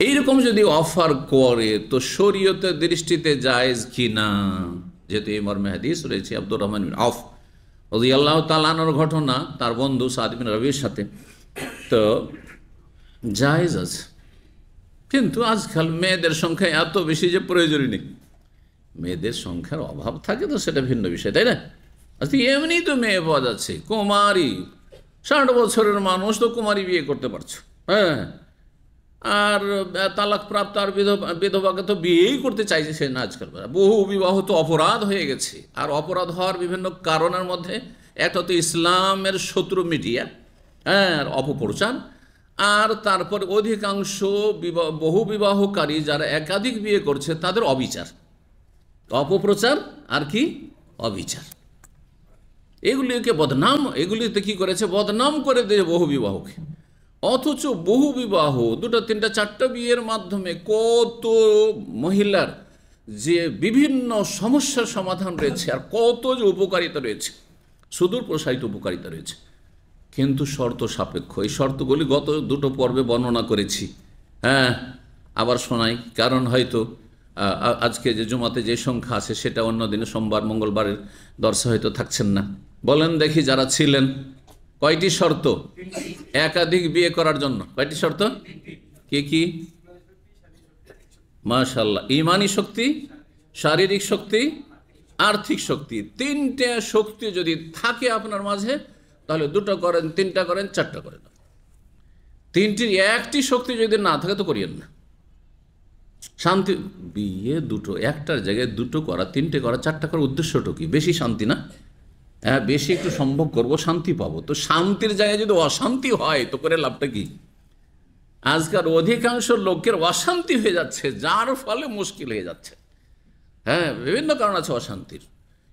এইরকম যদি অফার করে তো শরীয়তের দৃষ্টিতে জায়েজ কি না? যেহেতু এই মর্মে হাদিস রয়েছে আব্দুর রহমান বিন আওফ রাদিয়াল্লাহু তাআলা আনহুর ঘটনা, তার বন্ধু সাদ বিন রবির সাথে, তো জায়েজ আছে। কিন্তু আজকাল মেয়েদের সংখ্যা এত বেশি যে প্রয়োজনই নেই। মেয়েদের সংখ্যার অভাব থাকে তো সেটা ভিন্ন বিষয়, তাই না? আজকে এমনি তো মেয়ে পাওয়া যাচ্ছে, কুমারী, 60 বছরের মানুষ তো কুমারী বিয়ে করতে পারছো, হ্যাঁ, আর তালাক প্রাপ্ত আর বিধবাকে তো বিয়েই করতে চাইছে সে না। আজকাল বহু বিবাহ তো অপরাধ হয়ে গেছে, আর অপরাধ হওয়ার বিভিন্ন কারণের মধ্যে একটা তো ইসলামের শত্রু মিডিয়া, হ্যাঁ, অপপ্রচার, আর তারপর অধিকাংশ বহু বিবাহকারী যারা একাধিক বিয়ে করছে তাদের অবিচার, অপপ্রচার আর কি অবিচার, এগুলিকে বদনাম, এগুলিতে কি করেছে, বদনাম করে দিয়ে বহু বিবাহকে। অথচ বহু বিবাহ 2টা 3টা 4টা বিয়ের মাধ্যমে কত মহিলার যে বিভিন্ন সমস্যার সমাধান রয়েছে, আর কত যে উপকারিতা রয়েছে, সুদূর প্রসারিত উপকারিতা রয়েছে, কিন্তু শর্ত সাপেক্ষ। এই শর্তগুলি গত 2টো পর্বে বর্ণনা করেছি, হ্যাঁ, আবার শোনাই, কারণ হয়তো আজকে যে জুমাতে যে সংখ্যা আছে সেটা অন্য দিনে সোমবার মঙ্গলবারের দর্শে হয়তো থাকছেন না। বলেন দেখি যারা ছিলেন, কয়টি শর্ত একাধিক বিয়ে করার জন্য? কয়টি শর্ত? কি কি? মাশাআল্লাহ, ঈমানী শক্তি, শারীরিক শক্তি, আর্থিক শক্তি, 3টে শক্তি যদি থাকে আপনার মাঝে, তাহলে 2টো করেন, 3টা করেন, 4টা করেন। 3টির একটি শক্তি যদি না থাকে তো করিয়েন না। শান্তি, বিয়ে 2টো, একটার জায়গায় 2টো করা, 3টে করা, 4টা করার উদ্দেশ্যটা কি? বেশি শান্তি না? হ্যাঁ, বেশি একটু সম্ভব করবো, শান্তি পাবো। তো শান্তির জায়গায় যদি অশান্তি হয় তো করে লাভটা কি? আজকাল অধিকাংশ লোকের অশান্তি হয়ে যাচ্ছে, যার ফলে মুশকিল হয়ে যাচ্ছে। হ্যাঁ, বিভিন্ন কারণ আছে অশান্তির।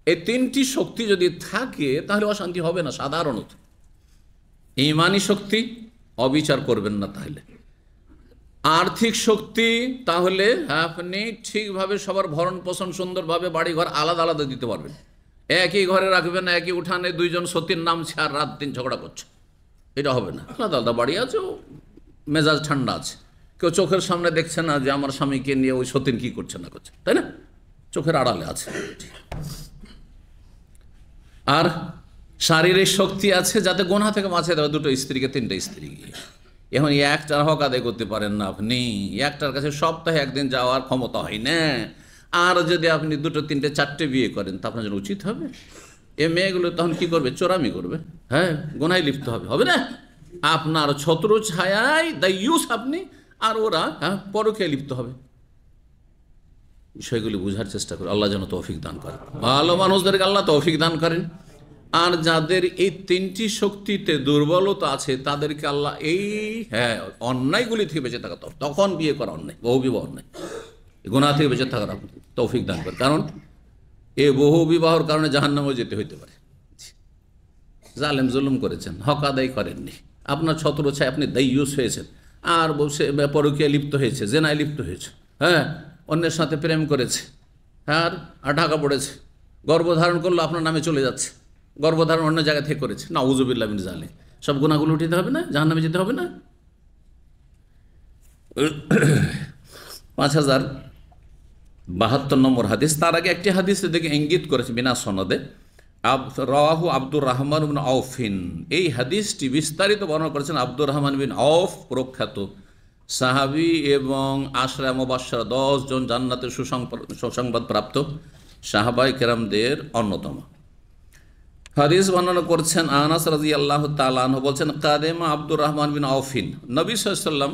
এই 3টি শক্তি যদি থাকে তাহলে অশান্তি হবে না সাধারণত। ঈমানী শক্তি, অবিচার করবেন না তাহলে। আর্থিক শক্তি, তাহলে আপনি ঠিকভাবে সবার ভরণ পোষণ সুন্দরভাবে বাড়িঘর আলাদা আলাদা দিতে পারবেন। একই ঘরে রাখবেন, একই উঠানে 2জন সতীর নামছে আর রাত দিন ঝগড়া করছে, এটা হবে না। আলাদা আলাদা বাড়ি আছে, মেজাজ ঠান্ডা আছে, কেউ চোখের সামনে দেখছে না যে আমার স্বামীকে নিয়ে ওই সতীন কি করছে না করছে, তাই না? চোখের আড়ালে আছে। আর শারীরিক শক্তি আছে, যাতে গুনাহ থেকে বাঁচিয়ে দেওয়া, 2টো স্ত্রীকে 3টে স্ত্রী গিয়ে। এখন একটার হক আদায় করতে পারেন না আপনি, একটার কাছে সপ্তাহে 1 দিন যাওয়ার ক্ষমতা হয় না, আর যদি আপনি 2টো 3টে 4টে বিয়ে করেন তা আপনার জন্য উচিত হবে? এ মেয়েগুলো তখন কি করবে? চোরামি করবে, হ্যাঁ, গুনাহে লিপ্ত হবে, হবে না? আপনার ছত্র ছায়ায় দায়ুস আপনি, আর ওরা পরকীয়ায় লিপ্ত হবে। বিষয়গুলি বোঝার চেষ্টা করে, আল্লাহ যেন তৌফিক দান করেন, ভালো মানুষদেরকে আল্লাহ তৌফিক দান করেন। আর যাদের এই 3টি শক্তিতে দুর্বলতা আছে তাদেরকে আল্লাহ এই অন্যায়গুলি থেকে বেঁচে থাকা, তখন বিয়ে করা অন্যায়, বহু বিবাহ অন্যায়, গুনাহ থেকে বেঁচে থাকার তৌফিক দান করে। কারণ এই বহু বিবাহর কারণে জাহান্নামেও যেতে হইতে পারে। জালেম জুলুম করেছেন, হক আদায় করেননি, আপনার ছত্র ছায় আপনি দায়ুস হয়েছেন, আর বসে পরকীয়ায় লিপ্ত হয়েছে, জেনায় লিপ্ত হয়েছে, হ্যাঁ, অন্যের সাথে প্রেম করেছে, আর ঢাকা পড়েছে, গর্ভধারণ করলো আপনার নামে চলে যাচ্ছে, গর্ভধারণ অন্য জায়গা থেকে করেছে, নাউযুবিল্লাহ মিন যালিক, সব গুনাহগুলো উঠাতে হবে না, জাহান্নামে যেতে হবে না? 5072 নম্বর হাদিস। তার আগে একটি হাদিস দেখে ইঙ্গিত করেছে বিনা সনদে, রাওয়াহু আব্দুর রহমান বিন আউফিন। এই হাদিসটি বিস্তারিত বর্ণনা করেছেন আব্দুর রহমান বিন আউফ, প্রখ্যাত সাহাবী এবং আশরা মুবাশশারা 10 জন জান্নাতের সুসংবাদ প্রাপ্ত সাহাবায়ে কেরামদের অন্যতম। হাদিস বর্ণনা করছেন আনাস রাদিয়াল্লাহু তাআলা আনহু, বলছেন কাদেমা আব্দুর রহমান বিন আউফিন, নবী সাল্লাল্লাহু আলাইহি ওয়াসাল্লাম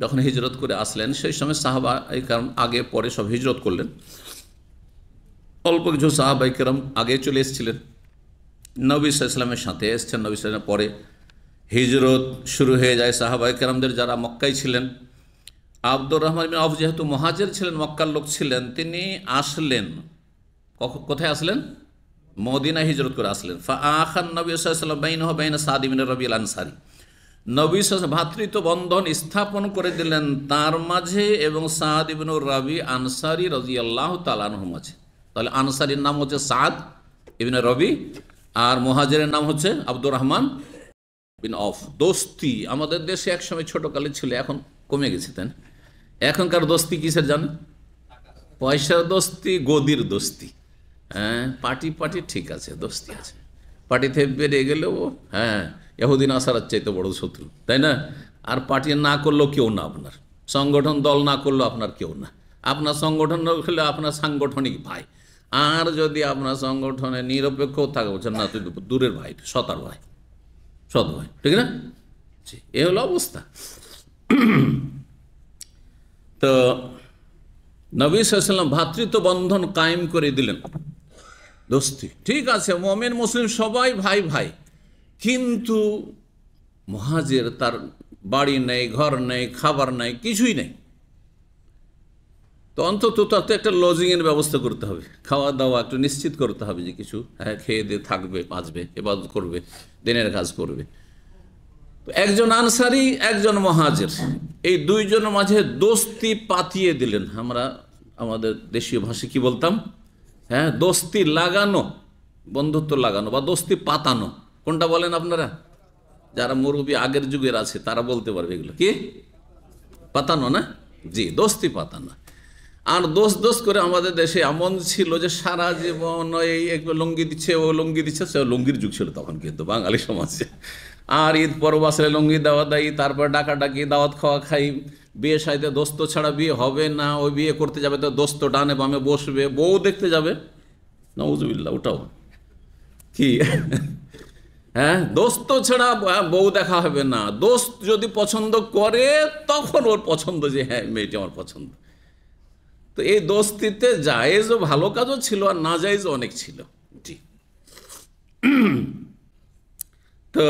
যখন হিজরত করে আসলেন সেই সময় সাহাবায়ে কেরাম আগে পরে সব হিজরত করলেন। অল্প কিছু সাহাবায়ে কেরাম আগে চলে এসেছিলেন, নবী সাল্লাল্লাহু আলাইহি ওয়াসাল্লামের সাথে এসেছেন। নবী সাল্লাল্লাহু আলাইহি ওয়াসাল্লামের পরে হিজরত শুরু হয়ে যায় সাহাবায়ে কেরামদের, যারা মক্কায় ছিলেন। আব্দুর রহমান বিন আউফ যেহেতু মুহাজির ছিলেন, মক্কার লোক ছিলেন, তিনি আসলেন কোথায় আসলেন? মদিনায় হিজরত করে আসলেন। ফাআখান নবী সাল্লাল্লাহু আলাইহি ওয়াসাল্লাম বাইনাহু বাইনা সাদ ইবনে রবিল আনসারী, নবী সাল্লাল্লাহু ভ্রাতৃত্ব বন্ধন স্থাপন করে দিলেন তার মাঝে এবং সাদ ইবনে রবি আনসারী রাদিয়াল্লাহু তাআলা আনহু মাঝে। তাহলে আনসারীর নাম হচ্ছে সাদ ইবনে রবি আর মুহাজিরের নাম হচ্ছে আব্দুর রহমান বিন আউফ। দোস্তি আমাদের দেশে একসময় ছোটকালে ছিল, এখন কমে গেছে, তাই না? এখনকার দোস্তি কিসের জানেন? পয়সার দোস্তি, গদির দোস্তি। হ্যাঁ, পার্টি ঠিক আছে, দোস্তি আছে, পার্টি থেকে বেরিয়ে গেলেও হ্যাঁ ইহুদি নাসারার চাইতে বড় শত্রু, তাই না? আর পার্টি না করলেও কেউ না, আপনার সংগঠন দল না করলেও আপনার কেউ না, আপনার সংগঠন হলে আপনার সাংগঠনিক ভাই, আর যদি আপনার সংগঠনে নিরপেক্ষ থাকে বলছেন না তুই দূরের ভাই, সতার ভাই, সৎ ভাই, ঠিক না? এ হলো অবস্থা। তো নবী সাল্লাল্লাহু আলাইহি ওয়াসাল্লাম ভ্রাতৃত্ব বন্ধন কায়েম করে দিলেন। দোস্তি ঠিক আছে, মুমিন মুসলিম সবাই ভাই ভাই, কিন্তু মুহাজির তার বাড়ি নেই, ঘর নেই, খাবার নেই, কিছুই নেই, তো অন্তত তাতে একটা লজিংয়ের ব্যবস্থা করতে হবে, খাওয়া দাওয়া একটু নিশ্চিত করতে হবে যে কিছু হ্যাঁ খেয়ে দিয়ে থাকবে, বাঁচবে, ইবাদত করবে, দিনের কাজ করবে। তো একজন আনসারি, একজন মুহাজির, এই দুইজনের মাঝে দোস্তি পাতিয়ে দিলেন। আমরা আমাদের দেশীয় ভাষায় কি বলতাম? হ্যাঁ, দোস্তি লাগানো, বন্ধুত্ব লাগানো বা দোস্তি পাতানো। কোনটা বলেন আপনারা? যারা মুরব্বী আগের যুগের আছে তারা বলতে পারবে এগুলো কি পাতানো না? জি, দোস্তি পাতানো। আর দোষ করে আমাদের দেশে এমন ছিল যে সারা জীবন এই লুঙ্গি দিচ্ছে, ও লুঙ্গি দিচ্ছে, সে লুঙ্গির যুগ ছিল তখন কিন্তু বাঙালি সমাজে। আর ঈদ পরব আসলে লুঙ্গি দেওয়া দেয়, তারপর ডাকাডাকি, দাওয়াত খাওয়া খাই, বিয়ে সাইতে দোস্ত ছাড়া বিয়ে হবে না, ওই বিয়ে করতে যাবে তো দোস্ত ডানে বামে বসবে, বউ দেখতে যাবে, নাউজুবিল্লাহ, ওটাও কি হ্যাঁ, দোস্ত ছাড়া বউ দেখা হবে না। দোস্ত যদি পছন্দ করে তখন ওর পছন্দ যে হ্যাঁ মেয়েটি আমার পছন্দ। তো এই দোস্তিতে জায়েজ ও ভালো কাজও ছিল আর না জায়েজ অনেক ছিল। জি, তো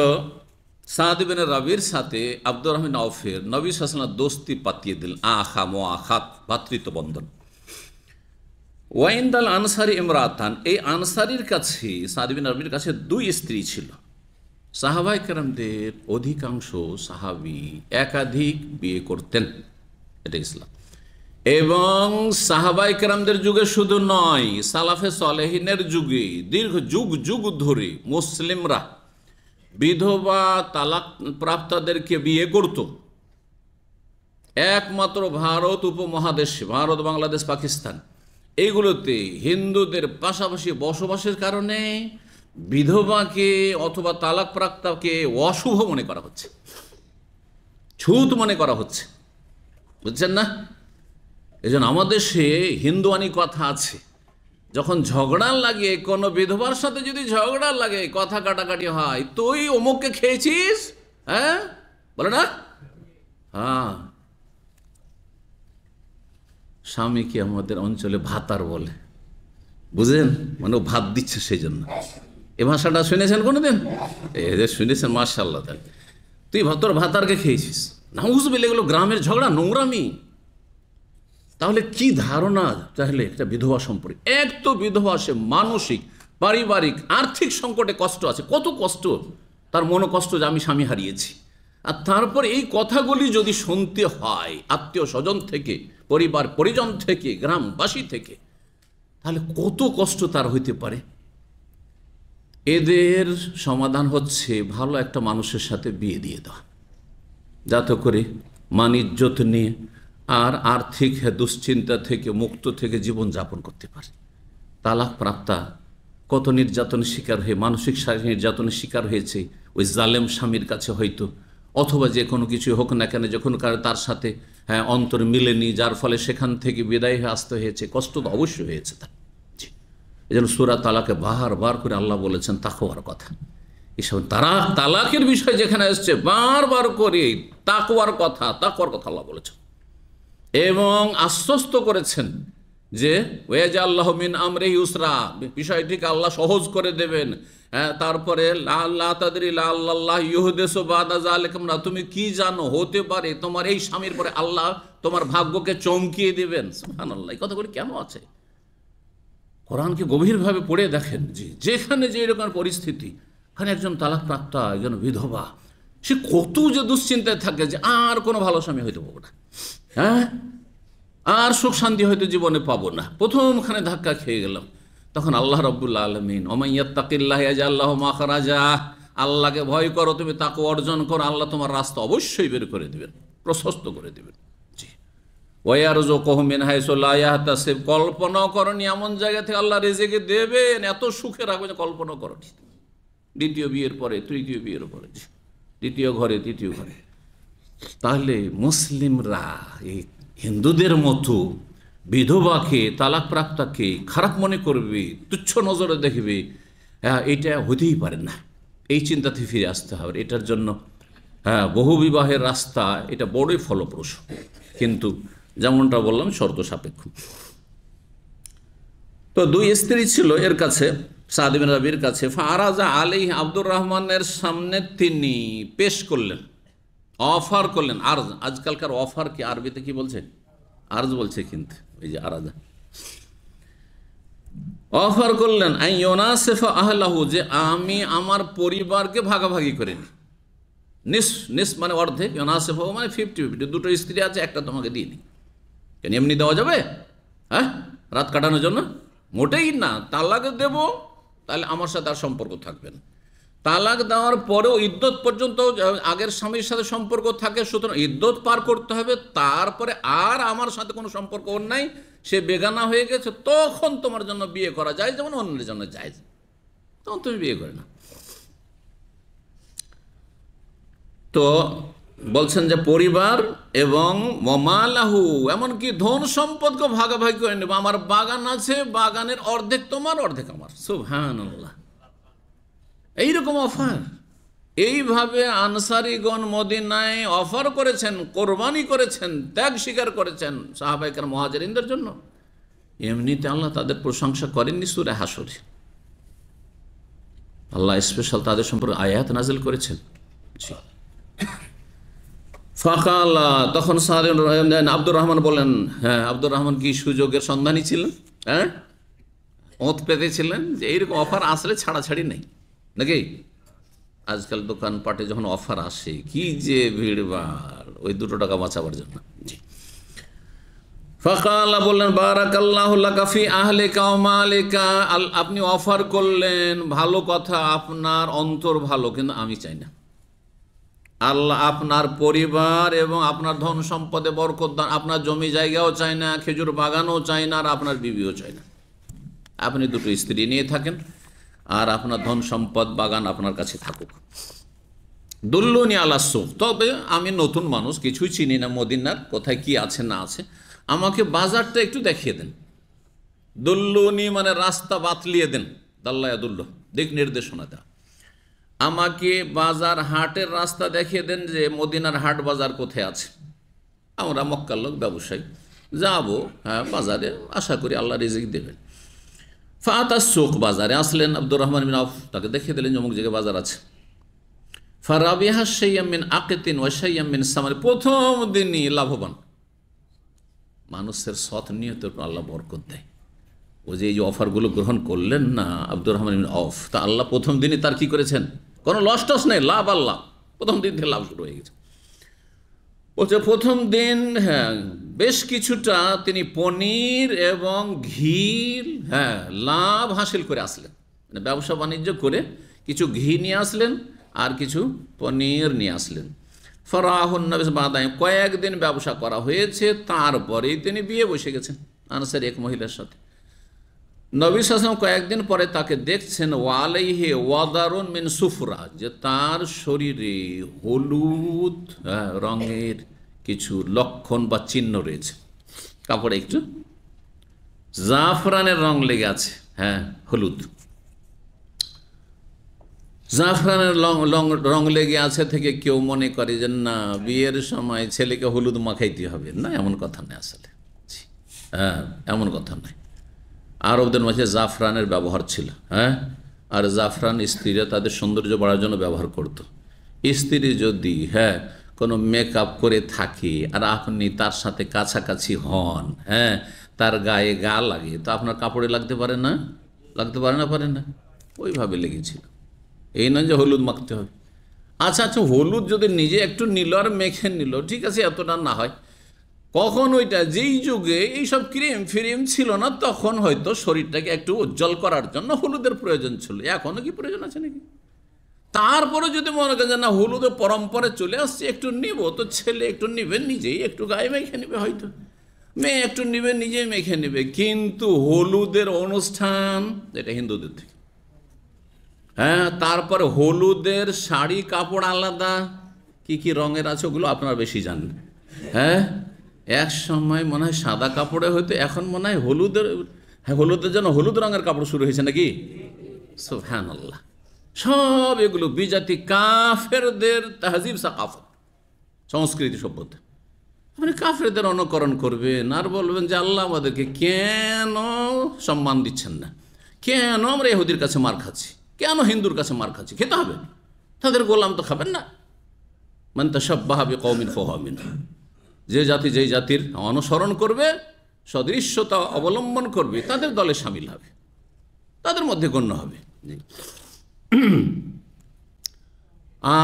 সাদ ইবনে রবির সাথে আব্দুর রহমান আউফের নবী সাল্লাল্লাহু আলাইহি ওয়াসাল্লাম দোস্তি পাতিয়ে দিলেন, আখা মুআখাত, ভ্রাতৃত্ব বন্ধন। ওয়াইন্দাল আনসারি ইমরাতান, এই আনসারির কাছে, সাদ ইবনে রবির কাছে 2 স্ত্রী ছিল। সাহাবায়ে কেরামদের অধিকাংশ সাহাবী একাধিক বিয়ে করতেন, এটা ইসলাম। এবং সাহাবায়ে কেরামদের যুগে শুধু নয়, সালাফে সালেহিনের যুগে দীর্ঘ যুগ যুগ ধরে মুসলিমরা বিধবা তালাক প্রাপ্তাদেরকে বিয়ে করত। একমাত্র ভারত উপমহাদেশে, ভারত, বাংলাদেশ, পাকিস্তান, এইগুলোতে হিন্দুদের পাশাপাশি বসবাসের কারণে বিধবাকে অথবা তালাক প্রাপ্তাকে অশুভ মনে করা হচ্ছে, ছুত মনে করা হচ্ছে, বুঝছেন না? এই জন্য আমাদের দেশে হিন্দুয়ানি কথা আছে, যখন ঝগড়া লাগে, কোনো বিধবার সাথে যদি ঝগড়া লাগে, কথা কাটাকাটি হয়, তুই অমুককে খেয়েছিস, হ্যাঁ বলে না? হ্যাঁ, স্বামীকে আমাদের অঞ্চলে ভাতার বলে, বুঝলেন? মানে ও ভাত দিচ্ছে সেই জন্য। এ ভাষাটা শুনেছেন কোনোদিন? শুনেছেন, মাশাআল্লাহ। তাহলে তুই তোর ভাতারকে খেয়েছিস, নাউজুবিল্লাহ, এগুলো গ্রামের ঝগড়া, নোংরামি। তাহলে কি ধারণা তাহলে একটা বিধবা সম্পর্কে? এক তো বিধবা, সে মানসিক, পারিবারিক, আর্থিক সংকটে কষ্ট আছে, কত কষ্ট তার মনোকষ্ট যে আমি স্বামী হারিয়েছি। আর তারপর এই কথাগুলি যদি শুনতে হয় আত্মীয় স্বজন থেকে, পরিবার পরিজন থেকে, গ্রামবাসী থেকে, তাহলে কত কষ্ট তার হইতে পারে। এদের সমাধান হচ্ছে ভালো একটা মানুষের সাথে বিয়ে দিয়ে দেওয়া, যাতে করে মান ইজ্জত নিয়ে আর আর্থিক দুশ্চিন্তা থেকে মুক্ত থেকে জীবনযাপন করতে পারে। তালাক প্রাপ্তা কত নির্যাতনের শিকার হয়ে, মানসিক শারীরিক নির্যাতনের শিকার হয়েছে ওই জালেম স্বামীর কাছে হয়তো, অথবা যে কোনো কিছু হোক না কেন, যখন তার সাথে অন্তর মিলেনি, যার ফলে সেখান থেকে বিদায় হয়ে আসতে হয়েছে, কষ্ট তো অবশ্যই হয়েছে তার। এই জন্য সূরা তালাকে বারবার করে আল্লাহ বলেছেন তাকওয়ার কথা। এসব তালাকের বিষয় যেখানে এসছে বারবার করে তাকওয়ার কথা আল্লাহ বলেছেন, এবং আশ্বস্ত করেছেন যে ওয়াজআল্লাহু মিন আমরিহি ইউসরা, বিষয়টিকে আল্লাহ সহজ করে দেবেন। তারপরে লা তাদরি লাল্লাহ ইউহদিসু বাদা যালিকা, তুমি কি জানো, হতে পারে তোমার এই স্বামীর পরে আল্লাহ তোমার ভাগ্যকে চমকিয়ে দেবেন। সুবহানাল্লাহ, এই কথাগুলি কেন আছে? কোরআনকে গভীরভাবে পড়ে দেখেন, যেখানে যে এরকম পরিস্থিতি, ওখানে একজন তালাক প্রাপ্তা, একজন বিধবা, সে কত যে দুশ্চিন্তায় থাকে যে আর কোনো ভালো স্বামী হইতে পাবো না, আর সুখ শান্তি হয়তো জীবনে পাবো না। প্রথমখানে ধাক্কা খেয়ে গেলাম, তখন আল্লাহ রাব্বুল আলামিন ওমান ইয়াত্তাকিল্লাহ ইয়াজআল লাহু মাখরাজা, আল্লাহকে ভয় করো, তুমি তাকওয়া অর্জন করো, আল্লাহ তোমার রাস্তা অবশ্যই বের করে দেবেন, প্রশস্ত করে দেবেন। জি, ওয়ারযুকুহু মিন হাইসু লা ইয়াহতাসিব, কল্পনা করনি এমন জায়গা থেকে আল্লাহ রিজিক দেবেন, এত সুখে রাখবেন কল্পনা করনি। দ্বিতীয় বিয়ের পরে, তৃতীয় বিয়ের পরে, দ্বিতীয় ঘরে, তৃতীয় ঘরে। তাহলে মুসলিমরা এই হিন্দুদের মতো বিধবাকে, তালাক প্রাপ্তাকে খারাপ মনে করবে, তুচ্ছ নজরে দেখবে, এটা হতেই পারে না। এই চিন্তাতে ফিরে আসতে হবে। এটার জন্য বহু বিবাহের রাস্তা এটা বড়ই ফলপ্রসূ, কিন্তু যেমনটা বললাম শর্ত সাপেক্ষ। তো দুই স্ত্রী ছিল এর কাছে, সাদ বিন রাবির কাছে। ফারাজা আলাইহি, আব্দুর রহমানের সামনে তিনি পেশ করলেন, অফার করলেন। আরজ, আজকালকার অফার কি আরবিতে কি বলছে? আরজ বলছে, কিন্তু ওই যে আরাজা, অফার করলেন আইয়ুনাসিফা আহলাহু, যে আমি আমার পরিবারকে ভাগাভাগি করে নিই। নিস মানে অর্ধেক, ইউনাসিফা মানে 50-50, দুটো স্ত্রী আছে, একটা তোমাকে দিয়ে দিই। কেন এমনি দেওয়া যাবে? রাত কাটানোর জন্য? মোটেই না। তালাক দেব, তাহলে আমার সাথে আর সম্পর্ক থাকবে না। তালাক দেওয়ার পরেও ইদ্যত পর্যন্ত আগের স্বামীর সাথে সম্পর্ক থাকে, সুতরাং ইদ্যত পার করতে হবে, তারপরে আর আমার সাথে কোনো সম্পর্ক ওর নাই, সে বেগানা হয়ে গেছে, তখন তোমার জন্য বিয়ে করা যায়, যেমন অন্যের জন্য যায়, তখন তুমি বিয়ে করে না। তো বলছেন যে পরিবার এবং মালাহু, এমনকি ধন সম্পদকে ভাগাভাগি করে নেব। আমার বাগান আছে, বাগানের অর্ধেক তোমার, অর্ধেক আমার। সুবহানাল্লাহ, এইরকম অফার। এইভাবে আনসারীগণ মদিনায় অফার করেছেন, কোরবানি করেছেন, ত্যাগ স্বীকার করেছেন সাহাবায়ে কেরাম মুহাজিরিনদের জন্য। এমনিতে আল্লাহ তাদের প্রশংসা করেননি সূরা হাশরে, আল্লাহ স্পেশাল তাদের সম্পর্কে আয়াত নাজিল করেছেন। ফাকালা, তখন আব্দুর রহমান বলেন, হ্যাঁ, আব্দুর রহমান কি সুযোগের সন্ধানী ছিলেন, ওঁত পেতেছিলেন যে এইরকম অফার আসলে ছাড়াছাড়ি নেই নাকি? আজকাল দোকানপাটে যখন অফার আসে, কি যে ভিড়ভাড়, ওই 2 টাকা বাঁচাবার জন্য। জি, ফাকালা বললেন বারাকাল্লাহু লাকা ফি আহলিকা ওয়া মালিকা, আপনি অফার করলেন, ভালো কথা, আপনার অন্তর ভালো, কিন্তু আমি চাই না। আল্লাহ আপনার পরিবার এবং আপনার ধন সম্পদে বরকত দান, আপনার জমি জায়গাও চাই না, খেজুর বাগানও চাই না, আর আপনার বিবিও চাই না। আপনি 2 স্ত্রী নিয়ে থাকেন, আর আপনার ধন সম্পদ বাগান আপনার কাছে থাকুক। দুল্লুনি আলা সুক, তবে আমি নতুন মানুষ, কিছুই চিনি না মদিনার, কোথায় কি আছে না আছে, আমাকে বাজারটা একটু দেখিয়ে দেন। দুল্লুনি মানে রাস্তা বাতলিয়ে দেন, দাল্লা ইয়াদুল্লু, দিক নির্দেশনা দেওয়া। আমাকে বাজার হাটের রাস্তা দেখিয়ে দেন, যে মদিনার হাট বাজার কোথায় আছে। আমরা মক্কার লোক, ব্যবসায়ী, যাবো বাজারে, আশা করি আল্লাহ রিজিক দেবেন। ফাতাস সুক, বাজারে আসলেন আব্দুর রহমান বিন আউফ, তাকে দেখিয়ে দিলেন অমুক জায়গায় বাজার আছে। ফারাবিহা শাইয়াম মিন আকিতিন ওয়া শাইয়াম মিন সামার, প্রথম দিনই লাভবান। মানুষের সৎ নিয়তের উপর আল্লাহ বরকত দেয়। ও যে এই যে অফারগুলো গ্রহণ করলেন না আব্দুর রহমান বিন আউফ, তা আল্লাহ প্রথম দিনই তার কি করেছেন, কোনো লস টস নেই, লাভ আল্লাহ, প্রথম দিন থেকে লাভ শুরু হয়ে গেছে। বলছে প্রথম দিন, হ্যাঁ, বেশ কিছুটা তিনি পনির এবং ঘির লাভ হাসিল করে আসলেন, মানে ব্যবসা বাণিজ্য করে কিছু ঘি নিয়ে আসলেন আর কিছু পনির নিয়ে আসলেন। ফরাহুন নবী বাদাই, কয়েকদিন ব্যবসা করা হয়েছে, তারপরেই তিনি বিয়ে বসে গেছেন আনসারী এক মহিলার সাথে। নবী সাল্লাল্লাহু আলাইহি ওয়াসাল্লাম কয়েকদিন পরে তাকে দেখছেন, ওয়ালাইহি ওয়াদারুন মিন সুফরা, যে তার শরীরে হলুদ রঙের কিছু লক্ষণ বা চিহ্ন রয়েছে, কাপড়ে একটু জাফরানের রং লেগে আছে, হলুদ জাফরানের রং লেগে আছে থেকে কেউ মনে করে যে না বিয়ের সময় ছেলেকে হলুদ মাখাইতে হবে, না এমন কথা নেই আসলে, এমন কথা নয়। আরবদের মাঝে জাফরানের ব্যবহার ছিল, আর জাফরান স্ত্রীরা তাদের সৌন্দর্য বাড়ার জন্য ব্যবহার করত। স্ত্রী যদি কোনো মেকআপ করে থাকে আর আপনি তার সাথে কাছাকাছি হন, তার গায়ে গা লাগে, তো আপনার কাপড়ে লাগতে পারে না? লাগতে পারে না? পারে না? ওইভাবে লেগেছিল। এই নয় যে হলুদ মাখতে হবে। আচ্ছা, হলুদ যদি নিজে একটু নিল আর মেখে নিল, ঠিক আছে, এতটা না হয়। কখন ওইটা, যেই যুগে এইসব ক্রিম ফ্রিম ছিল না, তখন হয়তো শরীরটাকে একটু উজ্জ্বল করার জন্য হলুদের প্রয়োজন ছিল। এখনও কি প্রয়োজন আছে নাকি? তারপরে যদি মনে করেন না হলুদের পরম্পরা চলে আসছে, একটু নিব, তো ছেলে একটু নিবে, নিজেই একটু গায়ে মেখে নেবে, হয়তো মেয়ে একটু নিবে, নিজেই মেখে নেবে। কিন্তু হলুদের অনুষ্ঠান এটা হিন্দুদের থেকে, তারপরে হলুদের শাড়ি কাপড় আলাদা, কি কি রঙের আছে ওগুলো আপনারা বেশি জানেন। এক সময় মনে হয় সাদা কাপড়ে হয়তো, এখন মনে হয় হলুদের জন্য হলুদ রঙের কাপড় শুরু হয়েছে নাকি? সুবহানাল্লাহ। সব এগুলো বিজাতি কাফেরদের তাহজিব সাকাফত, সংস্কৃতি সভ্যতা। আপনি কাফেরদের অনুকরণ করবেন আর বলবেন যে আল্লাহ আমাদেরকে কেন সম্মান দিচ্ছেন না, কেন আমরা ইহুদির কাছে মার খাচ্ছি, কেন হিন্দুর কাছে মার খাচ্ছি? খেতে হবে, তাদের গোলাম তো খাবেন না। মান তাশাব্বাহা বিকওমিন ফাহুয়া মিনহুম, যে জাতি যেই জাতির অনুসরণ করবে, সদৃশ্যতা অবলম্বন করবে, তাদের দলে সামিল হবে, তাদের মধ্যে গণ্য হবে।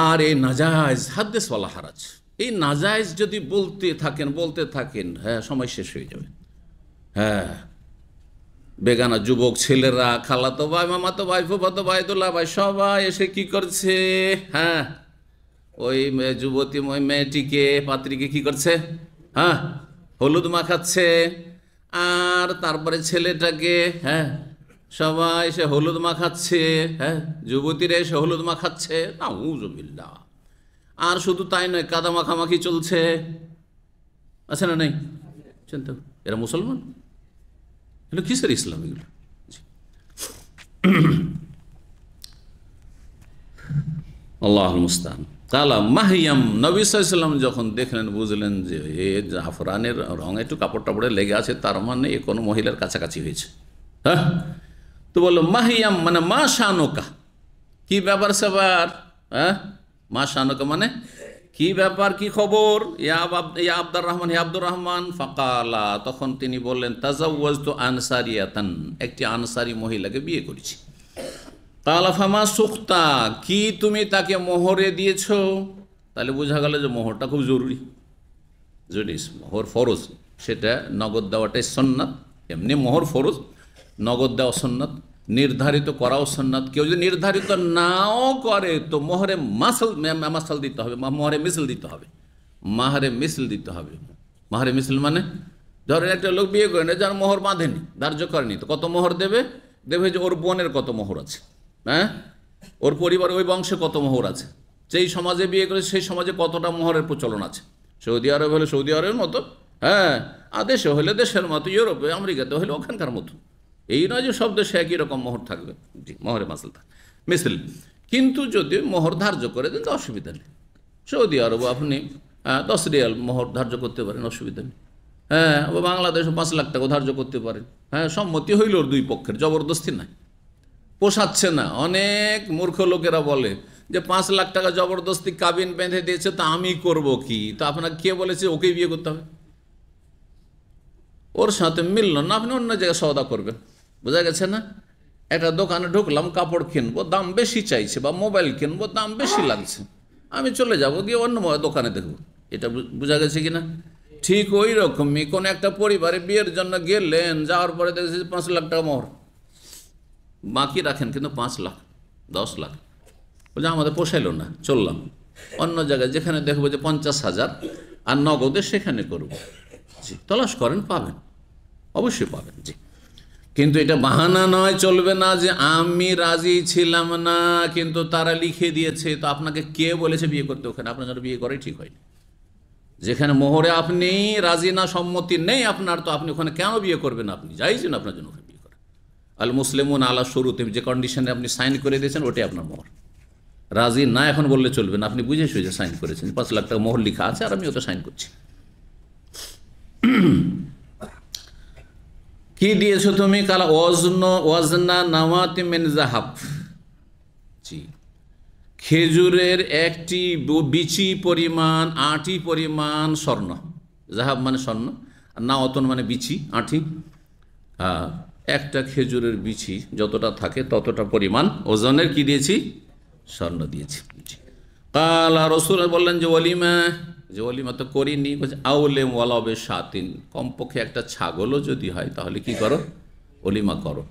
আর এই নাজায়েজ হাদ্দেস ওয়ালা হারাজ, এই নাজায়েজ যদি বলতে থাকেন, সময় শেষ হয়ে যাবে। বেগানা যুবক ছেলেরা, খালাতো ভাই, মামাতো ভাই, ফুফাতো ভাই, দোলা ভাই, সবাই এসে কি করছে? ওই যুবতী মেয়েটিকে, পাত্রীকে কি করছে? হলুদ মাখাচ্ছে। আর তারপরে ছেলেটাকে সবাই এসে হলুদ মাখাচ্ছে, যুবতীরা এসে হলুদ মাখাচ্ছে, নাউযুবিল্লাহ। আর শুধু তাই নয়, কাদা মাখামাখি চলছে, আছে না? নেই? চিন্তা, এরা মুসলমান? এগুলো কিসের ইসলাম? এগুলো আল্লাহুল মুস্তাআন। কালা মাহিয়াম, নবী সাল্লাল্লাহু আলাইহি ওয়াসাল্লাম যখন দেখলেন, বুঝলেন যে এ জাফরানের রং একটু কাপড় টাপড়ে লেগে আছে, তার মানে এ কোনো মহিলার কাছাকাছি হয়েছে। তো বললো মাহিয়াম মানে মা শানুকা, কি ব্যাপার স্যাপার? মা শানুকা মানে কি ব্যাপার, কি খবর? ইয়া আব্দুর রহমান, হে আব্দুর রহমান। ফাকালা, তখন তিনি বললেন, তাজাওয়াজতু আনসারিয়াতান, একটি আনসারি মহিলাকে বিয়ে করেছি। কালা ফামা সুক্তা, কি তুমি তাকে মোহরে দিয়েছ? তাহলে বোঝা গেল যে মোহরটা খুব জরুরি জিনিস, মোহর ফরজ, সেটা নগদ দেওয়াটাই সুন্নাত। এমনি মোহর ফরজ, নগদ দেওয়া সুন্নাত, নির্ধারিত করাও সুন্নাত। কেউ যদি নির্ধারিত নাও করে তো মোহরে মাসাল দিতে হবে, মোহরে মিসল দিতে হবে, মাহরে মিসল দিতে হবে। মাহরে মিসল মানে ধরেন একটা লোক বিয়ে করে না, যার মোহর বাঁধেনি, ধার্য করেনি, তো কত মোহর দেবে? দেবে যে ওর বোনের কত মোহর আছে, ওর পরিবার, ওই বংশে কত মোহর আছে, যেই সমাজে বিয়ে করে সেই সমাজে কতটা মোহরের প্রচলন আছে। সৌদি আরব হলে সৌদি আরবের মতো, আদেশে হলে দেশের মতো, ইউরোপে আমেরিকাতে হলে ওখানকার মতো। এই নয় যে সব দেশে একই রকম মোহর থাকবে, জি, মোহরে মিসল। কিন্তু যদি মোহর ধার্য করে দেন তো অসুবিধা নেই। সৌদি আরব আপনি 10 রিয়াল মোহর ধার্য করতে পারেন, অসুবিধা নেই। বাংলাদেশে 5 লাখ টাকা ধার্য করতে পারেন, সম্মতি হইল ওর দুই পক্ষের, জবরদস্তি নাই, পোষাচ্ছে না। অনেক মূর্খ লোকেরা বলে যে 5 লাখ টাকা জবরদস্তি কাবিন বেঁধে দিয়েছে, তা আমি করব কি? তা আপনাকে কে বলেছে ওকেই বিয়ে করতে হবে? ওর সাথে মিলল না, আপনি অন্য জায়গায় সওদা করবেন। বোঝা গেছে না? একটা দোকানে ঢুকলাম, কাপড় কিনবো, দাম বেশি চাইছে, বা মোবাইল কিনবো, দাম বেশি লাগছে, আমি চলে যাব, গিয়ে অন্য দোকানে দেখবো। এটা বোঝা গেছে কি না? ঠিক ওই রকমই কোন একটা পরিবারে বিয়ের জন্য গেলেন, যাওয়ার পরে দেখেছি 5 লাখ টাকা মোহর, বাকি রাখেন কিন্তু 5 লাখ 10 লাখ, বলছে আমাদের পোষাইল না, চললাম অন্য জায়গায়, যেখানে দেখবো যে 50,000 আর নগদে, সেখানে করব। জি, তলাশ করেন, পাবেন, অবশ্যই পাবেন। জি, কিন্তু এটা বাহানা নয়, চলবে না যে আমি রাজি ছিলাম না কিন্তু তারা লিখে দিয়েছে। তো আপনাকে কে বলেছে বিয়ে করতে? ওখানে আপনার জন্য বিয়ে করাই ঠিক হয়নি। যেখানে মোহরে আপনি রাজি না, সম্মতি নেই আপনার, তো আপনি ওখানে কেন বিয়ে করবেন? আপনি যাইজ না আপনার জন্য ওখানে বিয়ে করেন। আল মুসলিমুন আলা শুরুতে, যে কন্ডিশনে আপনি সাইন করে দিয়েছেন ওটাই আপনার মোহর। রাজি না এখন বললে চলবে না, আপনি বুঝে সুঝে সাইন করেছেন, 5 লাখ টাকা মোহর লেখা আছে আর আমি ওটা সাইন করছি। কি দিয়েছো তুমি? কালা ওয়াজনা নাওয়াতি মিন যাহাব। জি, খেজুরের একটি বিচি পরিমাণ, আঁটি পরিমাণ স্বর্ণ। যাহাব মানে স্বর্ণ, আর নাওয়াতন মানে বিচি, আঁটি। একটা খেজুরের বিচি যতটা থাকে ততটা পরিমাণ ওজনের কি দিয়েছি? স্বর্ণ দিয়েছি। কালা রাসূল বললেন যে ওয়ালিমা, যে ওয়ালিমা তো করিনি, বলছে আউলেম ওয়ালাবে শাতিন, কমপক্ষে একটা ছাগলও যদি হয় তাহলে কি করো? ওলিমা করো।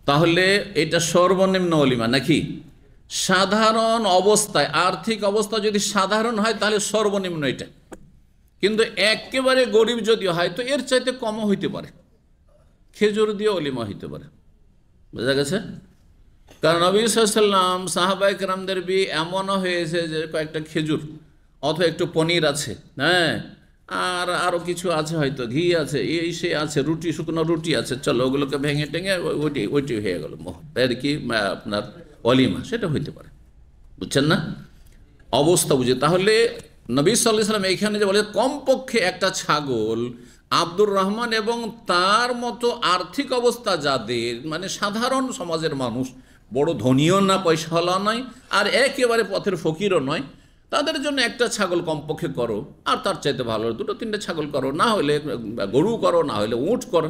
তাহলে এটা সর্বনিম্ন ওলিমা নাকি? সাধারণ অবস্থায়, আর্থিক অবস্থা যদি সাধারণ হয় তাহলে সর্বনিম্ন এটা, কিন্তু একেবারে গরিব যদি হয় তো এর চাইতে কমও হইতে পারে, খেজুর দিয়ে ওলিমা হইতে পারে। বোঝা গেছে? কারণ নবী সাল্লাল্লাহু আলাইহি ওয়াসাল্লাম সাহাবায়ে কেরামদের বিয়ে এমনও হয়েছে যে কয়েকটা খেজুর অথবা একটু পনির আছে, হ্যাঁ, আর আরও কিছু আছে, হয়তো ঘি আছে, এই সে আছে, রুটি, শুকনো রুটি আছে, চলো ওগুলোকে ভেঙে টেঙে ওইটি হয়ে গেল এর কি আপনার অলিমা, সেটা হইতে পারে। বুঝছেন না? অবস্থা বুঝে। তাহলে নবী সাল্লাল্লাহু আলাইহি ওয়াসাল্লাম এইখানে যে বলে কমপক্ষে একটা ছাগল, আব্দুর রহমান এবং তার মতো আর্থিক অবস্থা যাদের, মানে সাধারণ সমাজের মানুষ, বড় ধনীও না, পয়সাওয়ালা নয়, আর একেবারে পথের ফকিরও নয়, তাদের জন্য একটা ছাগল কমপক্ষে করো, আর তার চাইতে ভালো 2-3টে ছাগল করো, না হলে গরু করো, না হলে উট করো,